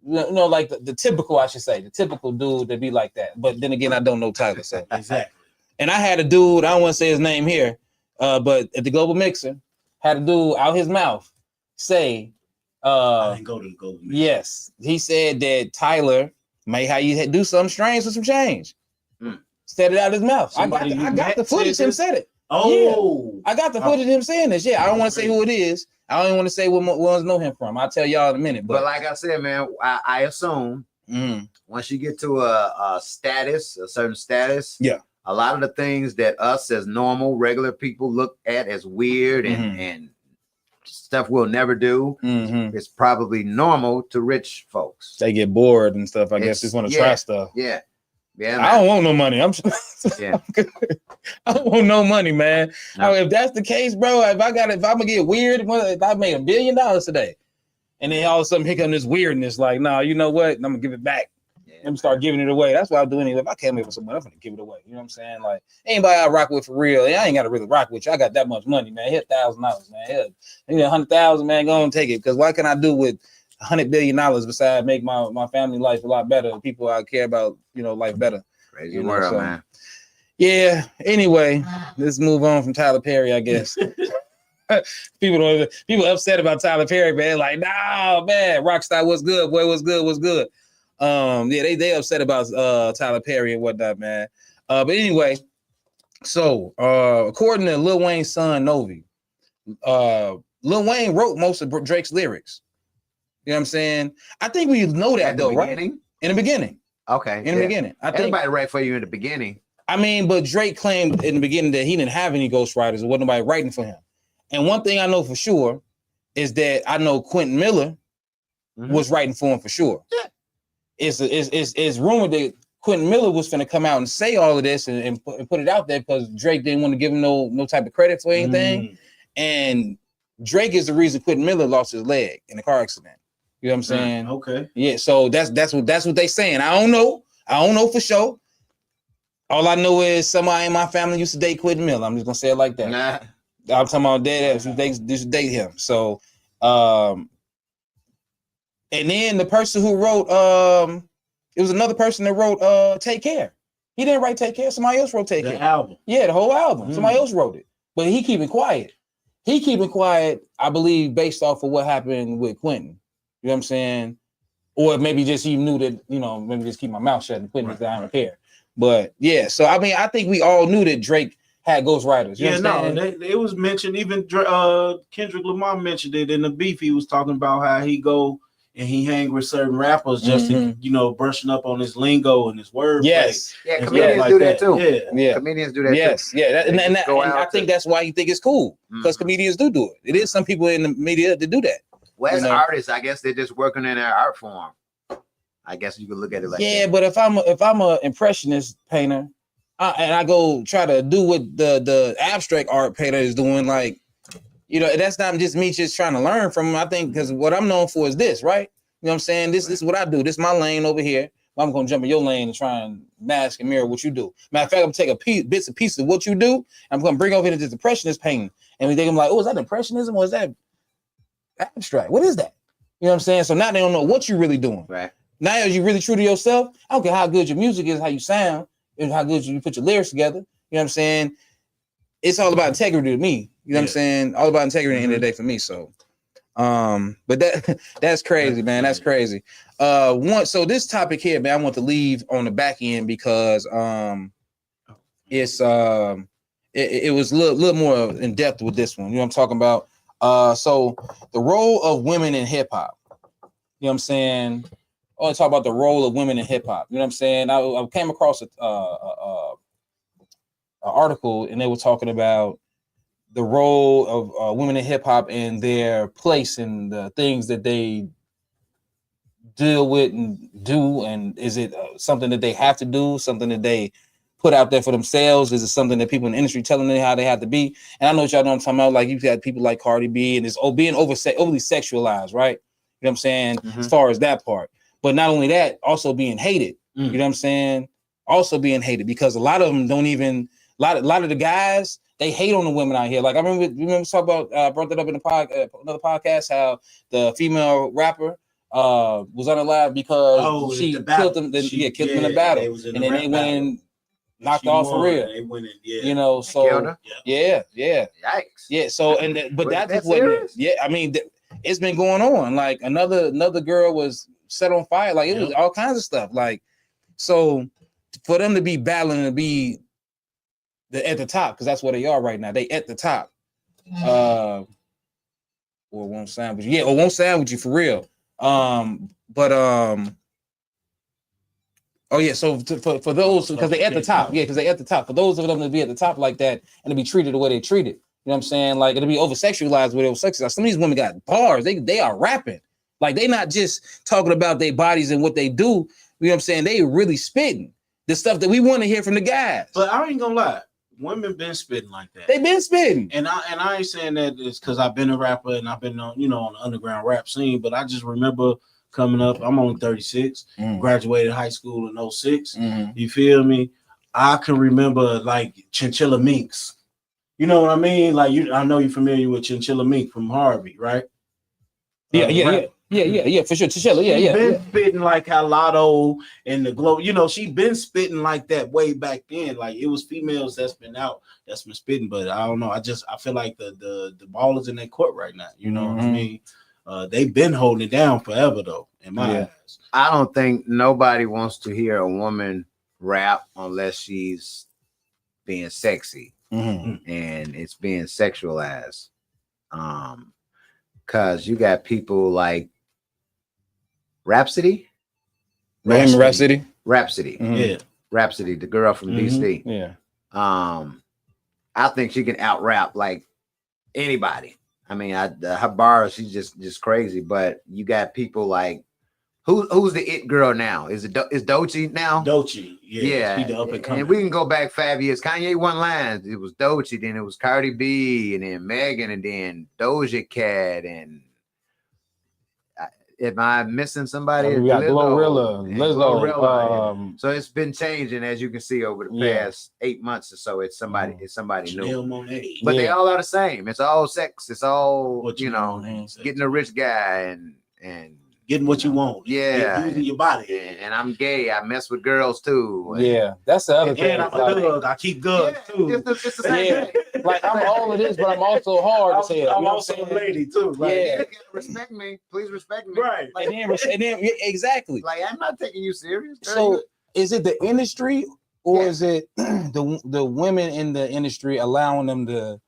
you know, like the typical, I should say, the typical dude that be like that. But then again, I don't know Tyler, so exactly. And I had a dude, I don't want to say his name here, but at the Global Mixer, had a dude out his mouth say. I didn't go to the Golden Mixer. Yes, he said that Tyler May how you do something strange with some change. Said it out of his mouth. I got the footage him said it. Oh, yeah. I got the footage of him saying this. Yeah, I don't want to say who it is. I don't even want to say what ones know him from. I'll tell y'all in a minute. But like I said, man, I assume once you get to a certain status, a lot of the things that us as normal, regular people look at as weird and stuff we'll never do, it's probably normal to rich folks. They get bored and stuff. I guess just want to try stuff. Yeah. Yeah, man. I don't want no money. I don't want no money, man. No. If that's the case, bro, if I'm gonna get weird, if I made $1 billion today, and then all of a sudden here come this weirdness, like, nah, you know what? I'm gonna give it back. Let me start giving it away. That's what I'm doing. If I can't make with someone, I'm gonna give it away. You know what I'm saying? Like, anybody I rock with for real, I ain't gotta really rock with you. I got that much money, man. Hit $1,000, man. Hit $100,000, man. Go and take it. Because what can I do with $100 billion besides make my family life a lot better? People I care about, life better. Crazy world, man. Yeah. Anyway, let's move on from Tyler Perry, I guess. People upset about Tyler Perry, man. Like, nah, man, Rockstar, what's good, boy? What's good? They upset about Tyler Perry and whatnot, man. But anyway, so according to Lil Wayne's son Novi, Lil Wayne wrote most of Drake's lyrics. You know what I'm saying? I think we know that though, right? In the beginning. Okay. In the beginning. I think everybody write for you in the beginning. I mean, but Drake claimed in the beginning that he didn't have any ghostwriters or wasn't nobody writing for him. And one thing I know for sure is that I know Quentin Miller was writing for him for sure. Yeah. It's rumored that Quentin Miller was going to come out and say all of this and put it out there because Drake didn't want to give him no type of credit for anything. And Drake is the reason Quentin Miller lost his leg in a car accident. You know what I'm saying? Okay. Yeah. So that's what they saying. I don't know for sure. All I know is somebody in my family used to date Quentin Miller. I'm just gonna say it like that. Nah. I'm talking about dead ass. They used to date him. So, and then the person who wrote, it was another person that wrote Take Care. He didn't write Take Care. Somebody else wrote Take Care. The album. Yeah, the whole album. Somebody else wrote it. But he keeping quiet. I believe, based off of what happened with Quentin. You know what I'm saying? Or maybe just he knew that, maybe just keep my mouth shut and Quentin I don't care. But yeah, so I mean, I think we all knew that Drake had ghostwriters. It was mentioned. Even Kendrick Lamar mentioned it in the beef. He was talking about how he go and he hang with certain rappers just to, brushing up on his lingo and his wordplay. Yes, comedians do that too. Yeah, comedians do that. Yes, too. Yeah, and I think that's why you think it's cool because comedians do it. It is some people in the media that do that. Well, as artists, I guess they're just working in their art form. I guess you could look at it like that. Yeah, but if I'm a impressionist painter, and I go try to do what the abstract art painter is doing, like, that's not just me just trying to learn from him. I think because what I'm known for is this, right? You know what I'm saying? This is what I do. This is my lane over here. I'm gonna jump in your lane and try and mask and mirror what you do. Matter of fact, I'm gonna take bits and pieces of what you do. I'm gonna bring over into this impressionist painting, and we think I'm like, oh, is that impressionism or is that abstract? What is that? You know what I'm saying? So now they don't know what you're really doing. Right. Now, are you really true to yourself? I don't care how good your music is, how you sound, and how good you put your lyrics together. You know what I'm saying? It's all about integrity to me. You know what I'm saying? All about integrity at the end of the day for me. So, but that's crazy, man. That's crazy. So this topic here, man, I want to leave on the back end because it's it was a little more in depth with this one. You know what I'm talking about? So the role of women in hip hop. You know what I'm saying? I want to talk about the role of women in hip hop. You know what I'm saying? I came across an article and they were talking about the role of women in hip hop and their place and the things that they deal with and do. And is it something that they have to do? Something that they put out there for themselves? Is it something that people in the industry telling them how they have to be? And I know what y'all know what I'm talking about. Like you've got people like Cardi B and it's being overly sexualized, right? You know what I'm saying? As far as that part. But not only that, also being hated. You know what I'm saying? Also being hated because a lot of them don't even, a lot of the guys, they hate on the women out here. Like I remember talk about, brought that up in the another podcast, how the female rapper was unalive because she killed them. Killed them in a battle. And then they went and knocked off for real. They went in, so yeah. Yikes. Yeah. So, but that's what, I mean, it's been going on. Like another girl was set on fire. Like it was all kinds of stuff. Like so, for them to be battling and be at the top, because that's where they are right now. They at the top. Or won't sign with you. Yeah, or won't sign with you for real. Oh yeah, so for those, because they at the top, because they at the top. For those of them to be at the top like that and to be treated the way they treated, you know what I'm saying? Like it'll be over sexualized with over sexualized. Some of these women got bars. They are rapping. Like they not just talking about their bodies and what they do. You know what I'm saying? They really spitting the stuff that we want to hear from the guys. But I ain't gonna lie, women been spitting like that. They been spitting, and I ain't saying that it's because I've been a rapper and I've been on on the underground rap scene. But I just remember coming up. I'm only 36. Graduated high school in 06. You feel me? I can remember like Chinchilla Minks. You know what I mean? Like I know you're familiar with Chinchilla Mink from Harvey, right? Yeah, for sure. Chinchilla, She been spitting like Halado and the Glow. She been spitting like that way back then. Like it was females that's been spitting, but I don't know. I feel like the ball is in their court right now. You know what I mean? They've been holding it down forever though, in my eyes. I don't think nobody wants to hear a woman rap unless she's being sexy and it's being sexualized. Cause you got people like Rhapsody. Rhapsody. Yeah. Rhapsody, the girl from DC. Yeah. I think she can out rap like anybody. I mean, her bars, she's just crazy. But you got people like who's the it girl now? Is Doechii now? Doechii, yeah. She the up and coming. And we can go back 5 years. Kanye won lines. It was Doechii, then it was Cardi B, and then Megan, and then Doja Cat, and am I missing somebody? We got Glorilla. So it's been changing, as you can see, over the past 8 months or so. It's somebody new. Monet. But they all are the same. It's all sex. It's all getting a rich guy and getting what you want. Yeah. Using your body. And I'm gay. I mess with girls too. That's the other thing. And I'm a thug. I keep guns too. It's the same thing. Like I'm all of this, but I'm also hard as hell. I'm also a lady too. Right? Respect me. Please respect me. Right. Like, and then exactly. Like I'm not taking you serious. So is it the industry or is it the women in the industry allowing them to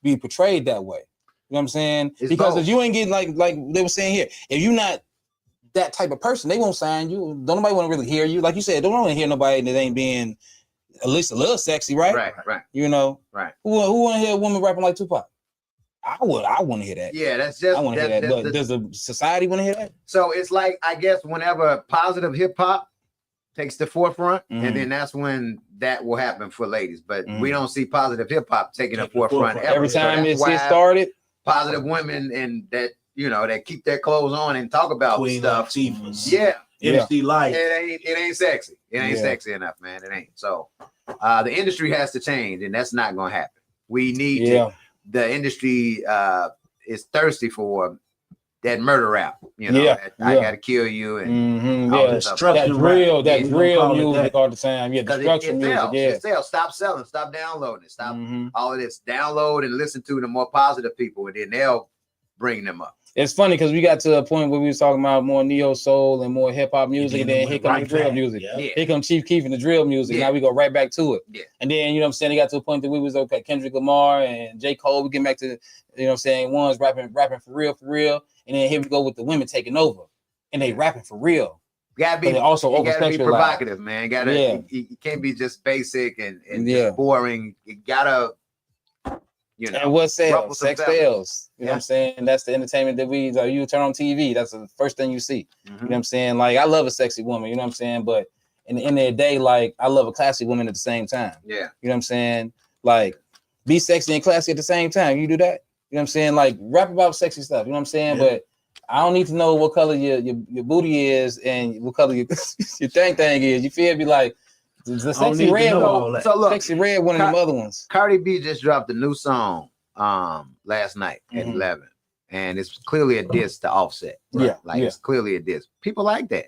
be portrayed that way? You know what I'm saying? It's because both. if you ain't getting like they were saying here, if you're not that type of person, they won't sign you. Don't nobody want to really hear you. Like you said, don't want to hear nobody that ain't being at least a little sexy, right? Right. You know, right. Who want to hear a woman rapping like Tupac? I want to hear that. Yeah, that's just. I want to hear that. But does the society want to hear that? So it's like, I guess, whenever positive hip hop takes the forefront, and then that's when that will happen for ladies. But we don't see positive hip hop taking the forefront ever. Every time it started. Positive women and that that keep their clothes on and talk about Queen stuff. Latifah. MC Light. It ain't sexy. It ain't sexy enough, man. It ain't. So the industry has to change, and that's not gonna happen. We need to. The industry is thirsty for that murder rap. I gotta kill you and all this stuff. That's real music all the time. Yeah, destruction music. It sells. Stop selling. Stop downloading it. Stop all of this. Download and listen to the more positive people, and then they'll bring them up. It's funny because we got to a point where we was talking about more neo soul and more hip hop music, and then here comes the drill music. Here comes Chief Keef and the drill music. Now we go right back to it. And then you know what I'm saying, it got to a point that we was okay. Kendrick Lamar and J. Cole. We get back to what I'm saying, one's rapping for real. And then here we go with the women taking over, and they rapping for real. Gotta be also you gotta be provocative, man. You can't be just basic and just boring. You gotta. And what sells? Sex sells. You know what I'm saying? That's the entertainment that you turn on TV. That's the first thing you see. You know what I'm saying? Like I love a sexy woman, you know what I'm saying? But in the end of the day, like I love a classy woman at the same time. Yeah. You know what I'm saying? Like be sexy and classy at the same time. You do that? You know what I'm saying? Like rap about sexy stuff, you know what I'm saying? But I don't need to know what color your booty is and what color your thing is. You feel me? Like the sexy red one. So look, sexy red one of them other ones. Cardi B just dropped a new song last night at 11, and it's clearly a diss to Offset. Right? It's clearly a diss. People like that.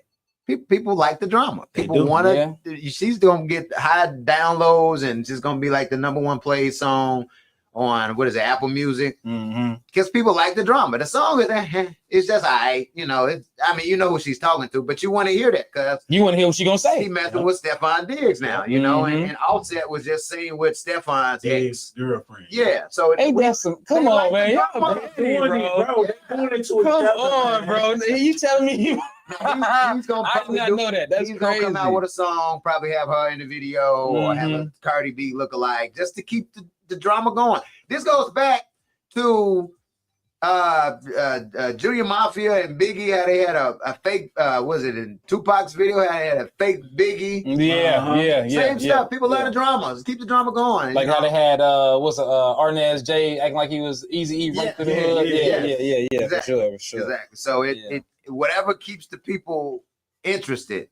People like the drama. People want to. She's gonna get high downloads, and just gonna be like the #1 played song on what is it, Apple Music, Mm-hmm. because people like the drama. The song is it's just all right, you know. I mean, you know who she's talking to, but you want to hear that because you want to hear what she gonna say. He messing with Stefan Diggs now, you know, and Offset was just singing with Stefan's ex girlfriend. Yeah, so ain't that some? Come on, man, y'all doing it, bro. They're doing it to come on, bro. You telling me you? he's gonna I did not know that. That's he's crazy. gonna come out with a song, probably have her in the video or have a Cardi B lookalike just to keep the drama going. This goes back to Junior Mafia and Biggie, how they had a fake was it in Tupac's video, how they had a fake Biggie. Same stuff. People love the dramas. Keep the drama going. Like how they had Arnaz J acting like he was Easy E right through the hood. Yeah, exactly. for sure. Exactly. So it whatever keeps the people interested,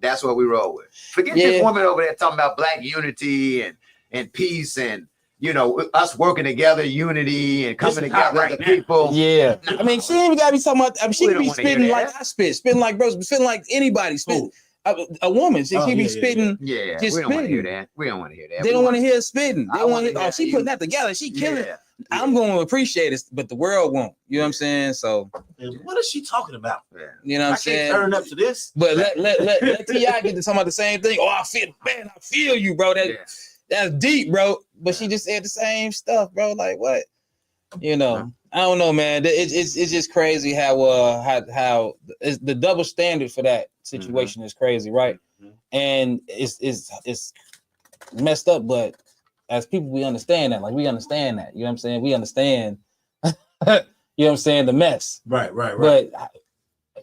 that's what we roll with. Forget this woman over there talking about black unity and peace and, you know, us working together, unity and coming together as a people. Yeah. I mean, she ain't even gotta be talking about, I mean, she can be spitting like I spitting like bros, spitting like anybody, spitting. A woman, she can be spitting. Yeah, just we don't want to hear spitting. that. We don't want to hear that. They don't want to hear spitting. They want to hear, want she putting that together. She killing it. I'm going to appreciate it, but the world won't. You know what I'm saying? So, what is she talking about? You know what I'm saying? Turn up to this. But let T.I. get to talking about the same thing. Oh, I feel you, bro. That's deep, bro. But she just said the same stuff, bro. Like what? You know, I don't know, man. It's just crazy how the double standard for that situation is crazy, right? And it's messed up, but as people, we understand that. Like we understand that. You know what I'm saying? We understand. You know what I'm saying? The mess. Right. But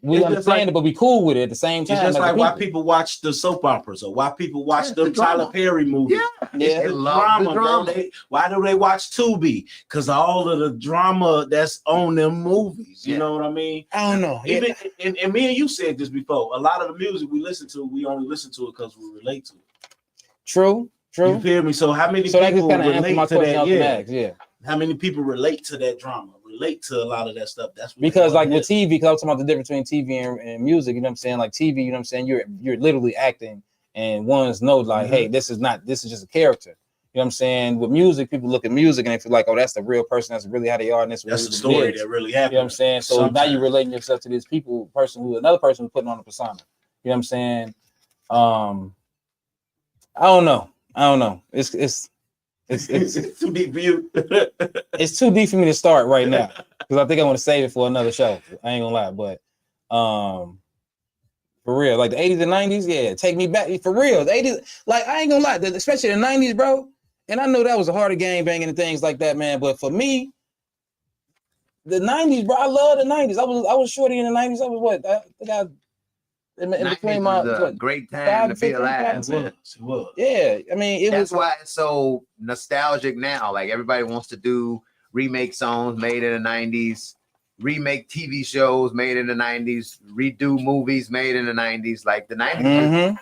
we understand it, but we cool with it at the same time. It's just like why people watch the soap operas or why people watch the Tyler Perry movies. They love the drama. Why do they watch Tubi? Because all of the drama that's on them movies. You know what I mean? I don't know. Even and me and you said this before. A lot of the music we listen to, we only listen to it because we relate to it. True. You feel me? So how many people relate to that? How many people relate to that drama? Relate to a lot of that stuff. That's because like with TV, because I'm talking about the difference between TV and music. You know what I'm saying? Like TV, you know what I'm saying? You're literally acting, and ones know like, hey, this is just a character. You know what I'm saying? With music, people look at music and they feel like, oh, that's the real person. That's really how they are. And that's the story that really happened. You know what I'm saying? So now you're relating yourself to this another person putting on a persona. You know what I'm saying? I don't know. It's too deep for you. It's too deep for me to start right now because I think I want to save it for another show. I ain't gonna lie, but for real, like the 80s and 90s, take me back for real. The 80s, like I ain't gonna lie, especially the 90s, bro. And I know that was a harder game banging and things like that, man. But for me, the 90s, bro, I love the 90s. I was shorty in the 90s. I was what? I think I in between my great time to be alive. Yeah, I mean, that's why it's so nostalgic now. Like everybody wants to do remake songs made in the 90s, remake TV shows made in the 90s, redo movies made in the 90s. Like the 90s.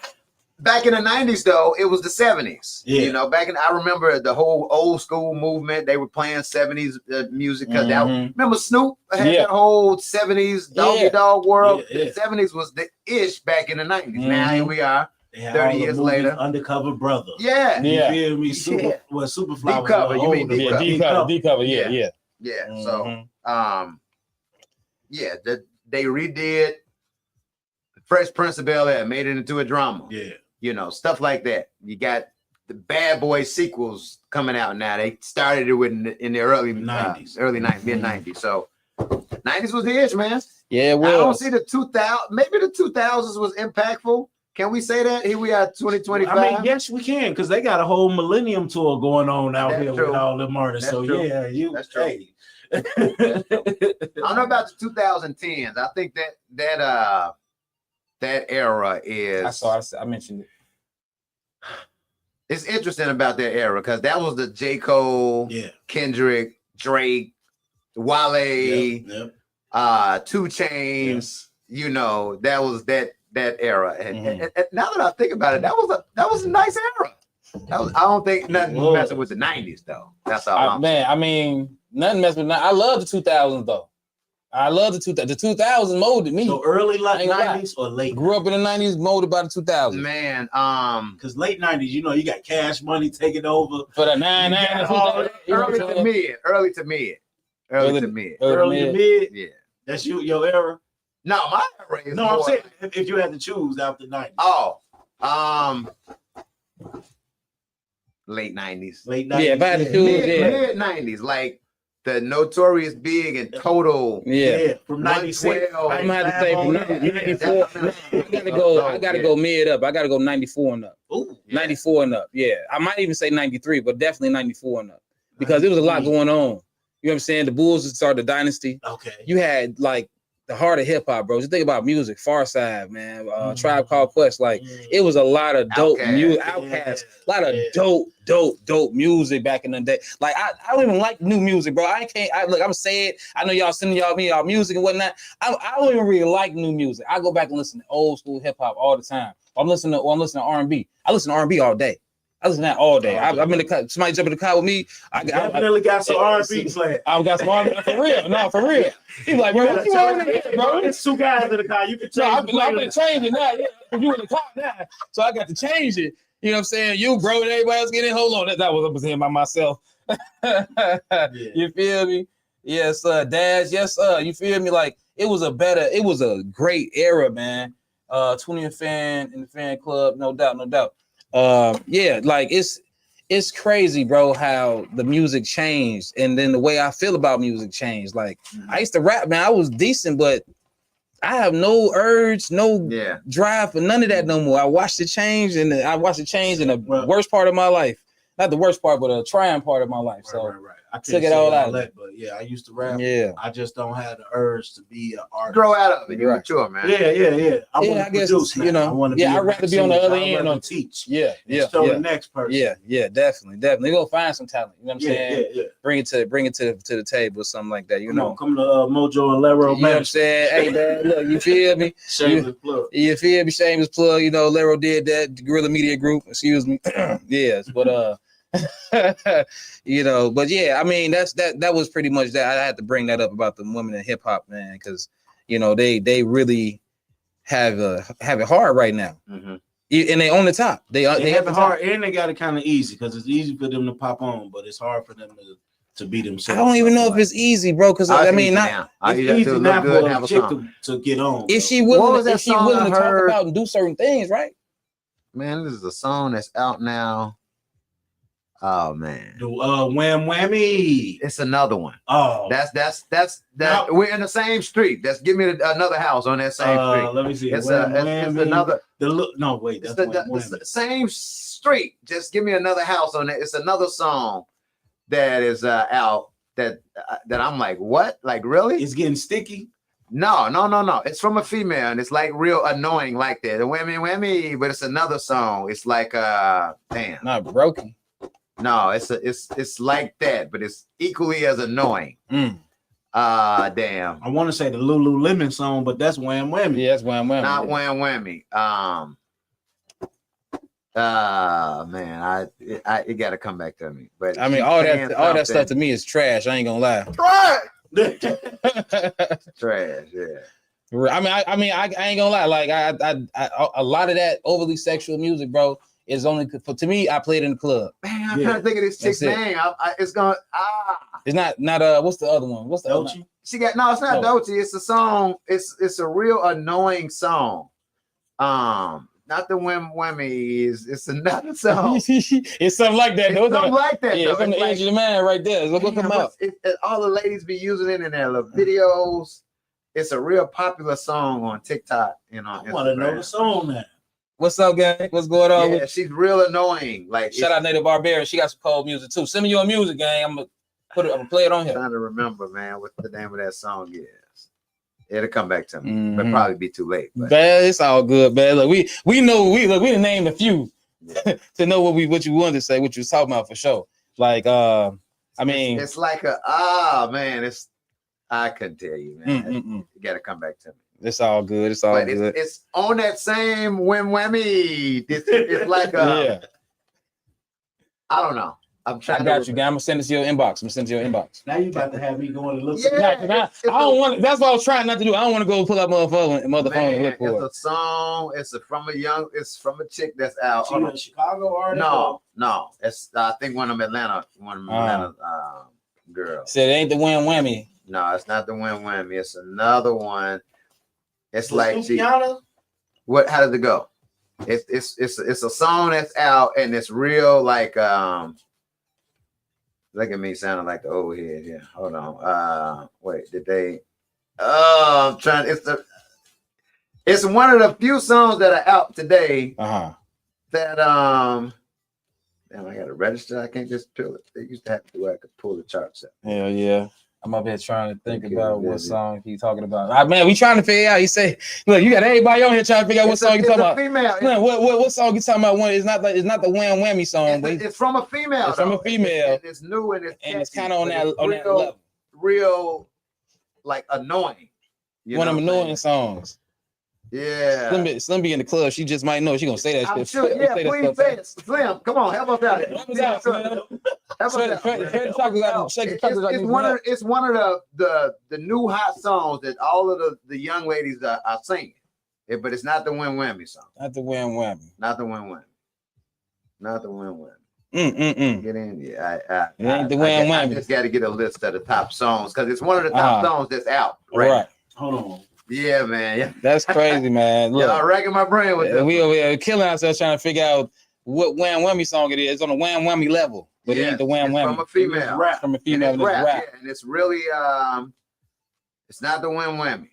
Back in the 90s, though, it was the 70s. You know, I remember the whole old school movement. They were playing 70s music because remember Snoop had that whole 70s Doggy Dog world. The 70s was the ish back in the 90s. Now here we are, 30 years later. Undercover Brother. Yeah. You feel me? Superfly. Deep cover. You mean deep cover? Deep cover. Yeah. So, they redid Fresh Prince of Bel-Air, made it into a drama. You know, stuff like that. You got the Bad Boy sequels coming out now. They started it in the early 90s, mid 90s. So 90s was the ish, man. Yeah, well, I don't see the 2000. Maybe the 2000s was impactful. Can we say that? Here we are, 2025. I mean, yes, we can, because they got a whole Millennium Tour going on out here with all them artists. So that's true. Hey. That's true. I don't know about the 2010s. I think that era is. I mentioned it. It's interesting about that era because that was the J. Cole, Kendrick, Drake, Wale, 2 Chainz. You know, that was that era. And now that I think about it, that was a nice era. I don't think nothing messing with the 90s though. That's all. I mean, nothing messing with. I love the 2000s though. I love the 2000s molded me. So early 90s or late? Grew up in the 90s, molded by the 2000s. Man, because late 90s, you know, you got Cash Money taking over for the 99. Early to mid. Early to mid. Yeah, that's your era. No, my era is I'm saying if you had to choose after 90s. Late 90s. Late 90s. Yeah, if I had to choose, mid 90s, like the Notorious Big and Total. Yeah, from 96. I'm gonna have to say from 94. I gotta go mid up. I gotta go 94 and up. Ooh, 94 and up. Yeah, I might even say 93, but definitely 94 and up because there was a lot going on. You know what I'm saying? The Bulls started the dynasty. Okay. You had like the heart of hip hop, bro. Just think about music, Far Side, man, Tribe Called Quest. Like it was a lot of dope music, Outkast, a lot of dope music back in the day. Like I don't even like new music, bro. I'm saying, I know y'all sending y'all music and whatnot. I don't even really like new music. I go back and listen to old school hip hop all the time. I'm listening to R&B. I listen to R&B all day. I listen to that all day. I'm in the car. Somebody jump in the car with me. I definitely got some R&B playing. I got some R&B for real. No, for real. He's like, bro, what you want in here, bro? It's two guys in the car. You can change. I'm gonna change it now. Yeah, you in the car now, so I got to change it. You know what I'm saying? You, bro, and everybody else get in. Hold on, that was saying by myself. You feel me? Yes, Dash. Yes, you feel me? Like it was a great era, man. 20 and fan in the fan club, no doubt. Like it's crazy, bro, how the music changed and then the way I feel about music changed. Like I used to rap, man. I was decent, but I have no urge, no drive for none of that no more. I watched it change in the worst part of my life. Not the worst part, but a trying part of my life. Right. I took it all out. But yeah, I used to rap. Yeah. I just don't have the urge to be an artist. Grow out of it. You're mature, man. Yeah. I guess produce, you know. I'd rather be on the other end on teach. Yeah. Show the next person. Yeah, definitely. Go find some talent. You know what I'm saying? Yeah. Bring it to the table or something like that. You know. Come to Moejoe and Lero. You know what I'm saying? Hey man, look, you feel me? Shameless plug. You feel me? Shameless plug. You know, Lero did that. Guerrilla Media Group. Excuse me. Yes, but you know, but yeah, I mean that was pretty much that. I had to bring that up about the women in hip hop, man, because you know they really have it hard right now, and they on the top. They have it hard, and they got it kind of easy because it's easy for them to pop on, but it's hard for them to be themselves. I don't even know if it's easy, bro, because I mean, it's easy now for a chick to get on. If she willing to talk about and do certain things, right? Man, this is a song that's out now. Oh man, Wham Whammy. It's another one. Oh, that's now, we're in the same street. That's give me another house on that same street. Let me see. It's another. That's the same street. Just give me another house on it. It's another song that is out that I'm like, what? Like really? It's getting sticky. No. It's from a female and it's like real annoying like that. The whammy, but it's another song. It's like damn. Not broken. No, it's like that, but it's equally as annoying. Damn. I want to say the Lululemon song, but that's Wham Whammy. Yeah, that's Wham Whammy. Not Wham Whammy. Man, it got to come back to me. But I mean, all that stuff to me is trash. I ain't gonna lie. Trash. Yeah. I mean, I ain't gonna lie. Like I a lot of that overly sexual music, bro. It's only to me. I played in the club. Man, I'm trying to think of this chick's name. It's gonna It's not. What's the other one? What's the Dolce? Other? She got no. It's not Dolce. It's a song. It's a real annoying song. Not the Whammy. It's another song. It's something like that. It's something like that. Yeah, it's on the edge of the man right there. Look them up. All the ladies be using it in their little videos. It's a real popular song on TikTok. You know, I want to know the song now. What's up, gang? What's going on? Yeah, she's real annoying. Like shout out Native Barbarian. She got some cold music too. Send me your music, gang. I'm gonna play it on here. I'm trying to remember, man, what the name of that song is. It'll come back to me. But probably be too late. But. Man, it's all good, man. Look, we know we done named a few to know what you wanted to say, what you was talking about for sure. Like I mean, it's like man, I couldn't tell you, man. You gotta come back to me. It's all good. It's all good. It's on that same whammy. It's like I don't know. I'm trying. I got you, guy. I'm gonna send it to your inbox. Now you about to have me going to look. Yeah, I don't want. That's what I was trying not to do. I don't want to go pull up mother phone and look for It's a song. It's from a chick that's out. She a Chicago artist? No. It's I think one of them Atlanta girls. Said it ain't the win whammy. No, it's not the win whammy. It's another one. It's like what? How does it go? It's a song that's out and it's real like Look at me sounding like the old head here. Hold on. Wait, did they? Oh, I'm trying. It's one of the few songs that are out today. That damn, I got to register. I can't just pull it. They used to have to do. I could pull the charts up. Hell yeah. I'm up here trying to think about what song he's talking about. Man, we trying to figure out. He say, look, you got everybody on here trying to figure out what song you talking about. Female. Man, what song you talking about? It's not the wham whammy song. It's from a female. It's from a female. And it's new and it's kind of on that level. Real, like annoying. One of them annoying songs. Yeah. Slim be in the club. She just might know. She gonna say that I'm shit. Sure. Yeah, please say it. Slim, come on, help us out. Help us out, Slim. It's one of the new hot songs that all of the young ladies are singing. But it's not the win whammy song. Not the win whammy. Not the win whammy. Get in here. It ain't the win whammy. I just got to get a list of the top songs because it's one of the top songs that's out. Right. Hold on. Yeah, man. Yeah. That's crazy, man. Look, y'all racking my brain with that. We are killing ourselves trying to figure out what wham whammy song it is. It's on a wham whammy level, but it ain't the wham whammy. From a female. From a female. And it's rap. Yeah, and it's really it's not the wham whammy.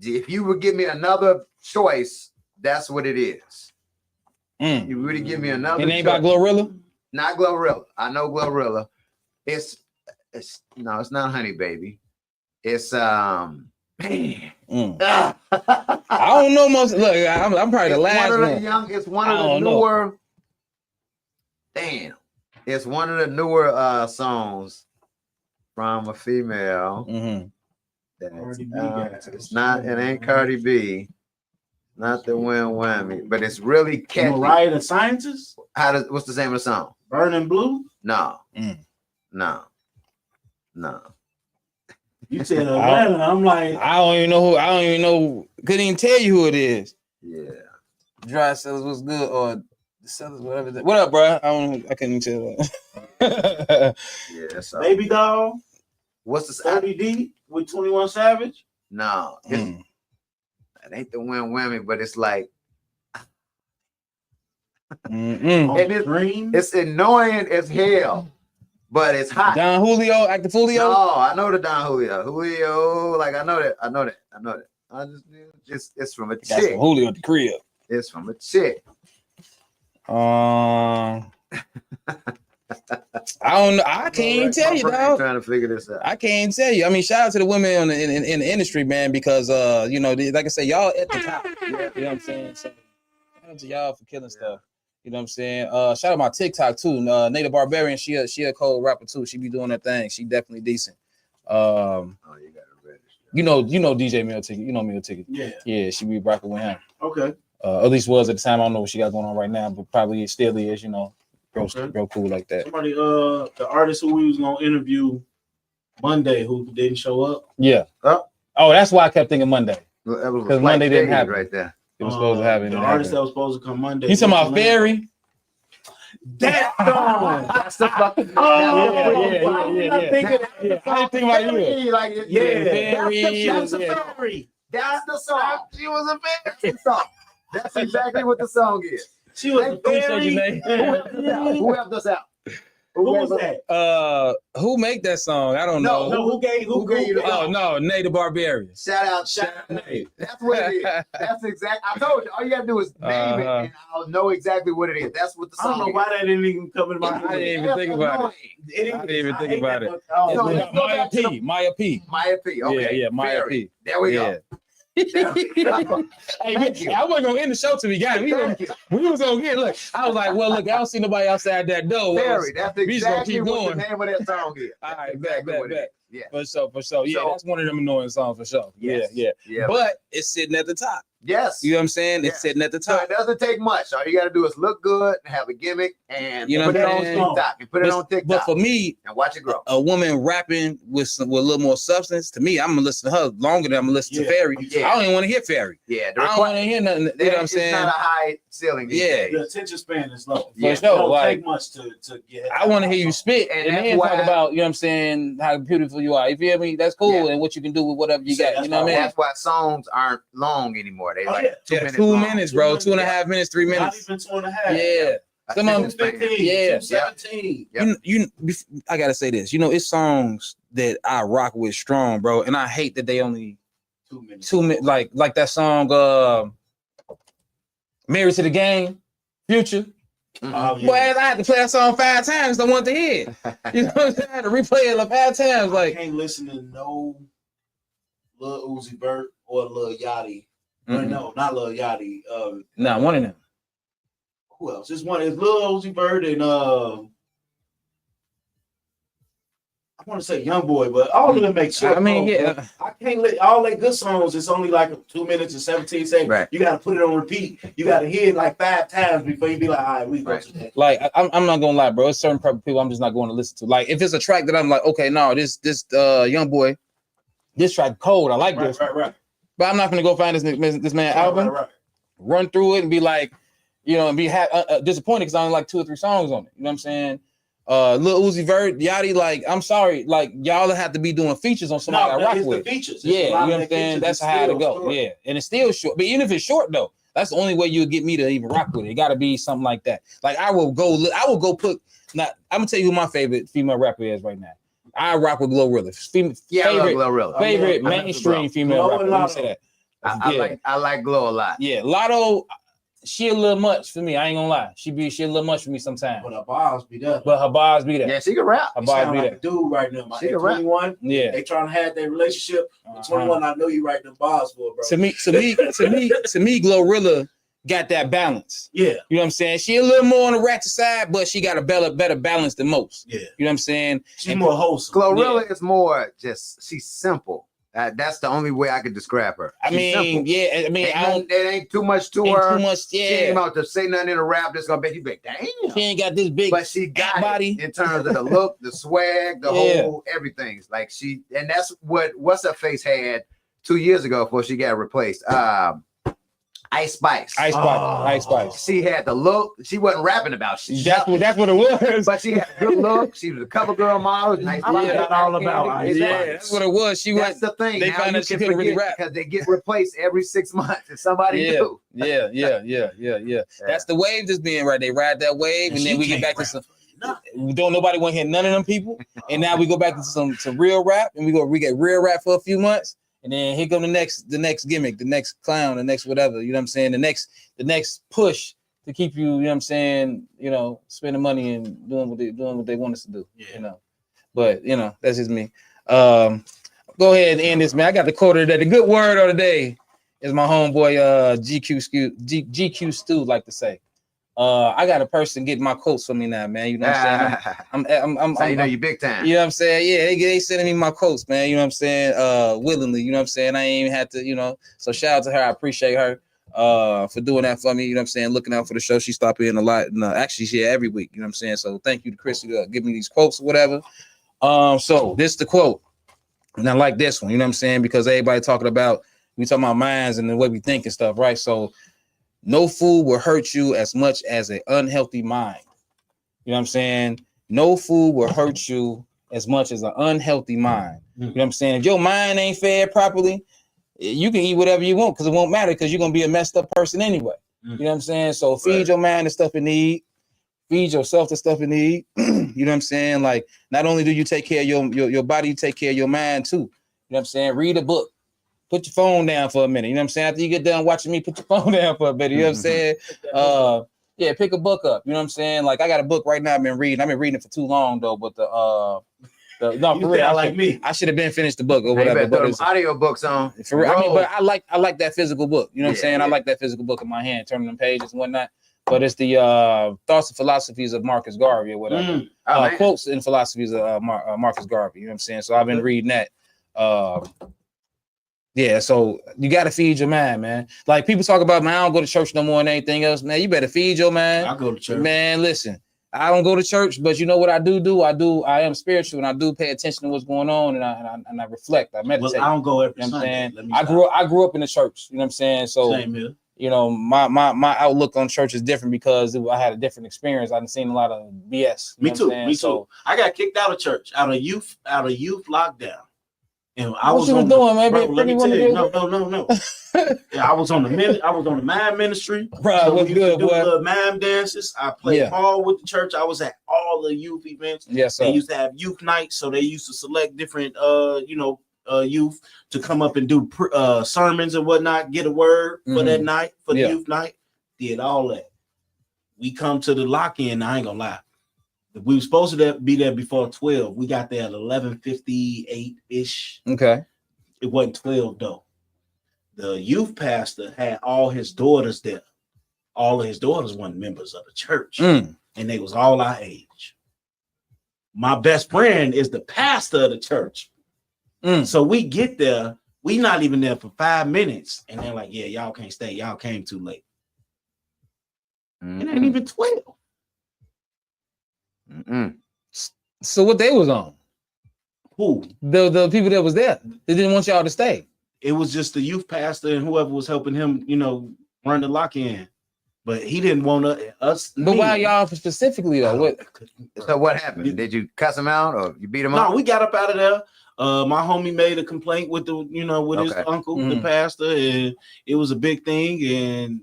If you would give me another choice, that's what it is. You really give me another. It ain't by Glorilla? Not Glorilla. I know Glorilla. It's not Honey Baby. It's Man. I don't know most. Look, I'm probably the last one. It's one of the newer. Damn, it's one of the newer songs from a female. It's not. It ain't Cardi B. Not the win whammy, but it's really catchy. Mariah the Scientist. What's the name of the song? Burning Blue. No. You said Atlanta. I'm like, I don't even know. Couldn't even tell you who it is. Yeah. Dry Sellers was good, or the Sellers, whatever. What up, bro? I couldn't tell. Yeah. So. Baby Doll. What's the 30D with 21 Savage? No, it ain't the win whammy, but it's like. It's annoying as hell. But it's hot. Don Julio, Active Julio. No, I know the Don Julio, like I know that. I just it's from a chick. That's from Julio at the crib. It's from a chick. I don't know. I can't even tell you, dog. Trying to figure this out. I can't tell you. I mean, shout out to the women in the industry, man, because like I said, y'all at the top. You know what I'm saying? So shout out to y'all for killing stuff. You know what I'm saying? Shout out my TikTok too. Native Barbarian, she a cold rapper too. She be doing her thing. She definitely decent. You got to register. You know DJ Meal Ticket. You know Meal Ticket. Yeah, she be rocking with him. Okay. At least was at the time. I don't know what she got going on right now, but probably still is. Real cool like that. Somebody, the artist who we was gonna interview Monday who didn't show up. Yeah. Oh, that's why I kept thinking Monday. Because Monday didn't happen right there. It was supposed to happen. The artist that was supposed to come Monday. You talking about Fairy? That song. That's the fucking. I didn't think about you. That's the song. She was a fairy. That's exactly what the song is. She was a fairy. Who helped us out? Who was that? Who make that song? I don't know. No, who gave you the Oh no, Native Barbarian. Shout out Nate. That's what it is. That's exact. I told you, all you have to do is name it, and I'll know exactly what it is. That's what the song is. I don't know why that didn't even come in my head. I didn't even think about it. I didn't even think about it. Maya P. Okay. Yeah, Maya P. There we go. Hey, I wasn't gonna end the show till we got it. We was gonna get. Look, I was like, well, look, I don't see nobody outside that door. Barry, that's exactly what the name of that song is. All right, back. Yeah, for sure. Yeah, that's one of them annoying songs for sure. Yes. Yeah. But it's sitting at the top. Yes. You know what I'm saying? It's sitting at the top. So it doesn't take much. All you got to do is look good and have a gimmick and you know put it on saying? TikTok. And put it on TikTok. But for me, and watch it grow. A woman rapping with a little more substance, to me, I'm gonna listen to her longer than I'm gonna listen to Fairy. I don't even want to hear Fairy. Yeah, I don't want to hear nothing. You know what I'm saying? It's not a high ceiling. The attention span is low. For sure. It don't like, take much to get. I want to hear you spit and then talk about, you know what I'm saying, how beautiful you are. You feel me? That's cool, and what you can do with whatever you got. You know what I mean? That's why songs aren't long anymore. They like 2 minutes. 2 minutes, bro. 2.5 minutes, 3 minutes. Not even 2.5. Yeah. Some of them, 15, 17. I gotta say this. You know, it's songs that I rock with strong, bro, and I hate that they only 2 minutes. 2 minutes. Like that song, "Married to the Game," Future. Boy, I had to play that song 5 times. I wanted to hear it. You know what I'm saying? I had to replay it like 5 times. Like, I can't listen to no Lil Uzi Vert or Lil Yachty. No, not Lil Yachty. One of them. Who else? This one is Lil Uzi Vert and I want to say Young Boy, but all of them make short. I mean, I can't let all that good songs. It's only like 2 minutes and 17 seconds. Right. You got to put it on repeat. You got to hear it like 5 times before you be like, all right, we go to that. Like, I'm not gonna lie, bro. It's certain people I'm just not going to listen to. Like, if it's a track that I'm like, okay, no, this Young Boy, this track cold. I like this. Right. But I'm not gonna go find this man album, run through it, and be like, you know, and be disappointed because I only like 2 or 3 songs on it. You know what I'm saying? Lil Uzi Vert, Yachty, like, I'm sorry, like, y'all have to be doing features on somebody I rock with. Features. Yeah, you know what I'm saying? That's how to go. Short. Yeah, and it's still short. But even if it's short though, that's the only way you'll get me to even rock with it. It got to be something like that. Like, I will go put. I'm gonna tell you who my favorite female rapper is right now. I rock with Glorilla. Favorite mainstream female rapper. Let me say that. I like Glow a lot. Yeah, Lotto. She a little much for me. I ain't gonna lie. She a little much for me sometimes. But her bars be there. Yeah, she can rap. Her bars be there. Like dude right now. She can 21. Yeah. They trying to have their relationship. 21. I know you write them bars for, bro. To me, Glorilla got that balance. Yeah. You know what I'm saying? She a little more on the ratchet side, but she got a better balance than most. Yeah. You know what I'm saying? She's more wholesome. Glorilla is more she's simple. That's the only way I could describe her. She's simple. It ain't too much to her. Too much, She ain't about to say nothing in a rap that's gonna make you be damn. She ain't got this big, but she got body in terms of the look, the swag, the whole everything. Like and that's what's her face had 2 years ago before she got replaced. Ice Spice. Ice Spice. She had the look. She wasn't rapping about shit. That's what it was. But she had a good look. She was a cover girl model. Nice all about Ice Spice. That's what it was. That's the thing. They found out she couldn't really rap because they get replaced every 6 months. And somebody new. Yeah. That's the wave that's being right. They ride that wave, and then we get back to some. Don't nobody want to hear none of them people, and now we go back to some real rap, and we get real rap for a few months. And then here come the next gimmick, the next clown, the next whatever, you know what I'm saying? The next push to keep you, you know what I'm saying, you know, spending money and doing what they want us to do, you know. But, you know, that's just me. Go ahead and end this, man. I got the quote of the day. The good word of the day is my homeboy GQ Stu like to say. I got a person getting my quotes for me now, man. You know what I'm saying? I'm you know you big time. You know what I'm saying? Yeah, they sending me my quotes, man. You know what I'm saying? Willingly, you know what I'm saying? I ain't even had to, you know. So shout out to her. I appreciate her for doing that for me. You know what I'm saying? Looking out for the show. She stopped in a lot. No, actually, she here every week. You know what I'm saying? So thank you to Chris for giving me these quotes or whatever. So this is the quote. And I like this one, you know what I'm saying? Because everybody talking about minds and the way we think and stuff, right? So no food will hurt you as much as an unhealthy mind. You know what I'm saying? No food will hurt you as much as an unhealthy mind. You know what I'm saying? If your mind ain't fed properly, you can eat whatever you want because it won't matter because you're going to be a messed up person anyway. You know what I'm saying? So feed your mind the stuff it need. Feed yourself the stuff it need. You know what I'm saying? Like, not only do you take care of your body, you take care of your mind too. You know what I'm saying? Read a book. Put your phone down for a minute. You know what I'm saying? After you get done watching me, put your phone down for a minute. You know what I'm saying? Yeah, pick a book up. You know what I'm saying? Like, I got a book right now I've been reading it for too long, though. But for real, I should have been finished the book or whatever. But it's audio books on. For real, but I like that physical book. You know what I'm saying? I like that physical book in my hand, turning them pages and whatnot. But it's the thoughts and philosophies of Marcus Garvey or whatever. Quotes and philosophies of Marcus Garvey. You know what I'm saying? So I've been reading that. Yeah, so you got to feed your mind, man. Like people talk about, man, I don't go to church no more than anything else, man. You better feed your mind. I go to church, man. Listen, I don't go to church, but you know what I do? I am spiritual, and I do pay attention to what's going on, and I reflect. I meditate. Well, I don't go every Sunday. I grew up in the church. You know what I'm saying? So same here. You know, my outlook on church is different because I had a different experience. I've seen a lot of BS. Me too. So, I got kicked out of church, out of youth lockdown. And I was doing, maybe. No. Yeah, I was on the mime ministry. Bro, so what's good, boy? The mime dances. I played ball with the church. I was at all the youth events. Yes, sir. They used to have youth nights, so they used to select different, youth to come up and do sermons and whatnot. Get a word for that night, for the youth night. Did all that. We come to the lock-in. I ain't gonna lie. We were supposed to be there before 12. We got there at 11:58-ish. Okay. It wasn't 12 though. The youth pastor had all his daughters there. All of his daughters weren't members of the church. And they was all our age. My best friend is the pastor of the church. So we get there. We not even there for 5 minutes. And they're like, yeah, y'all can't stay. Y'all came too late. It ain't even 12. So what they was on? Who? The people that was there. They didn't want y'all to stay. It was just the youth pastor and whoever was helping him, run the lock-in. But he didn't want us. But why y'all specifically though? So what happened? Did you cuss him out or you beat him up? No, we got up out of there. My homie made a complaint with his uncle, the pastor, and it was a big thing. And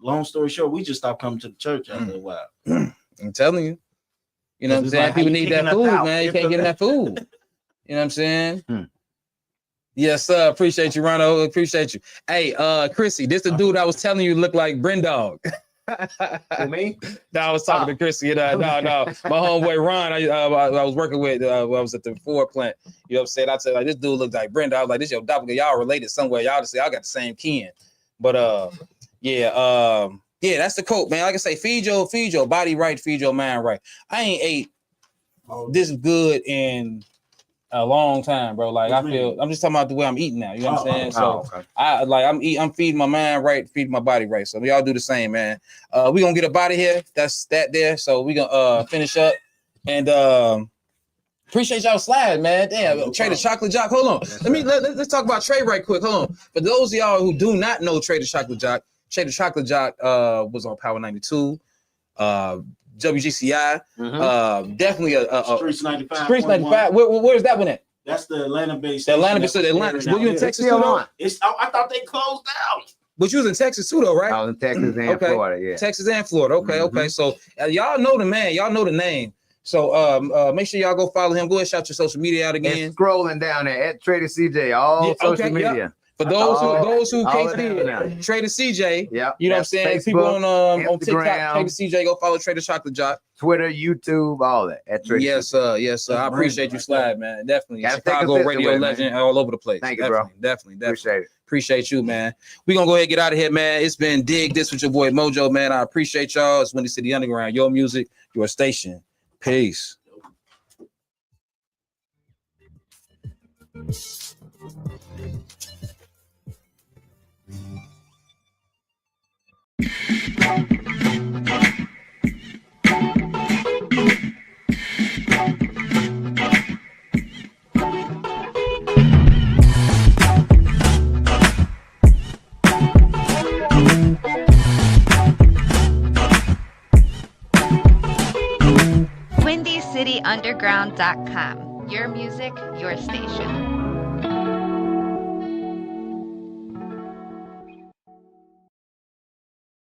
long story short, we just stopped coming to the church after a while. I'm telling you. You know what I'm saying? Like, people need that food, man. You can't get that food. You know what I'm saying? Yes, sir. Appreciate you, Rono. Appreciate you. Hey, Chrissy, this the dude I was telling you looked like Brendog. For me? No, I was talking to Chrissy. No. My homeboy Ron, I was working with, I was at the Ford plant. You know what I'm saying? I said, like, this dude looks like Brenda. I was like, this your doppelganger. Y'all related somewhere. Y'all just say, y'all got the same kin. But, yeah, that's the quote, man. Like I say, feed your body right, feed your mind right. I ain't ate this good in a long time, bro. Like I'm just talking about the way I'm eating now. You know what I'm saying? Okay. I'm feeding my mind right, feeding my body right. So we all do the same, man. We gonna get up out of here. That's that there. So we gonna finish up and appreciate y'all slide, man. Damn, Trey the Chocolate Jock. Hold on. Let's talk about Trey right quick. Hold on. For those of y'all who do not know Trey the Chocolate Jock. Trey the Chocolate Jock was on Power 92, WGCI. Definitely a Streets 95. Streets 95. Where's that one at? That's the Atlanta-based. The Atlanta-based. Were you in Texas too, though? I thought they closed down. But you was in Texas too, though, right? I was in Texas and Florida. Yeah. Texas and Florida. Okay. So y'all know the man. Y'all know the name. So make sure y'all go follow him. Go ahead, shout your social media out again. And scrolling down there at Trey the CJ, all social media. Yep. For those who can't see it, Trey the CJ, you know what I'm saying? Facebook, people on Instagram, TikTok, Trey the CJ, go follow Trey the Chocolate Jock. Twitter, YouTube, all that. At Trey. Yes, sir. I appreciate you, Slide, man. Definitely. Chicago radio legend all over the place. Thank you, bro. Definitely. Appreciate it. Appreciate you, man. We're going to go ahead and get out of here, man. It's been Dig This with your boy Moejoe, man. I appreciate y'all. It's Windy City Underground. Your music, your station. Peace. WindyCityUnderground.com. Your music, your station.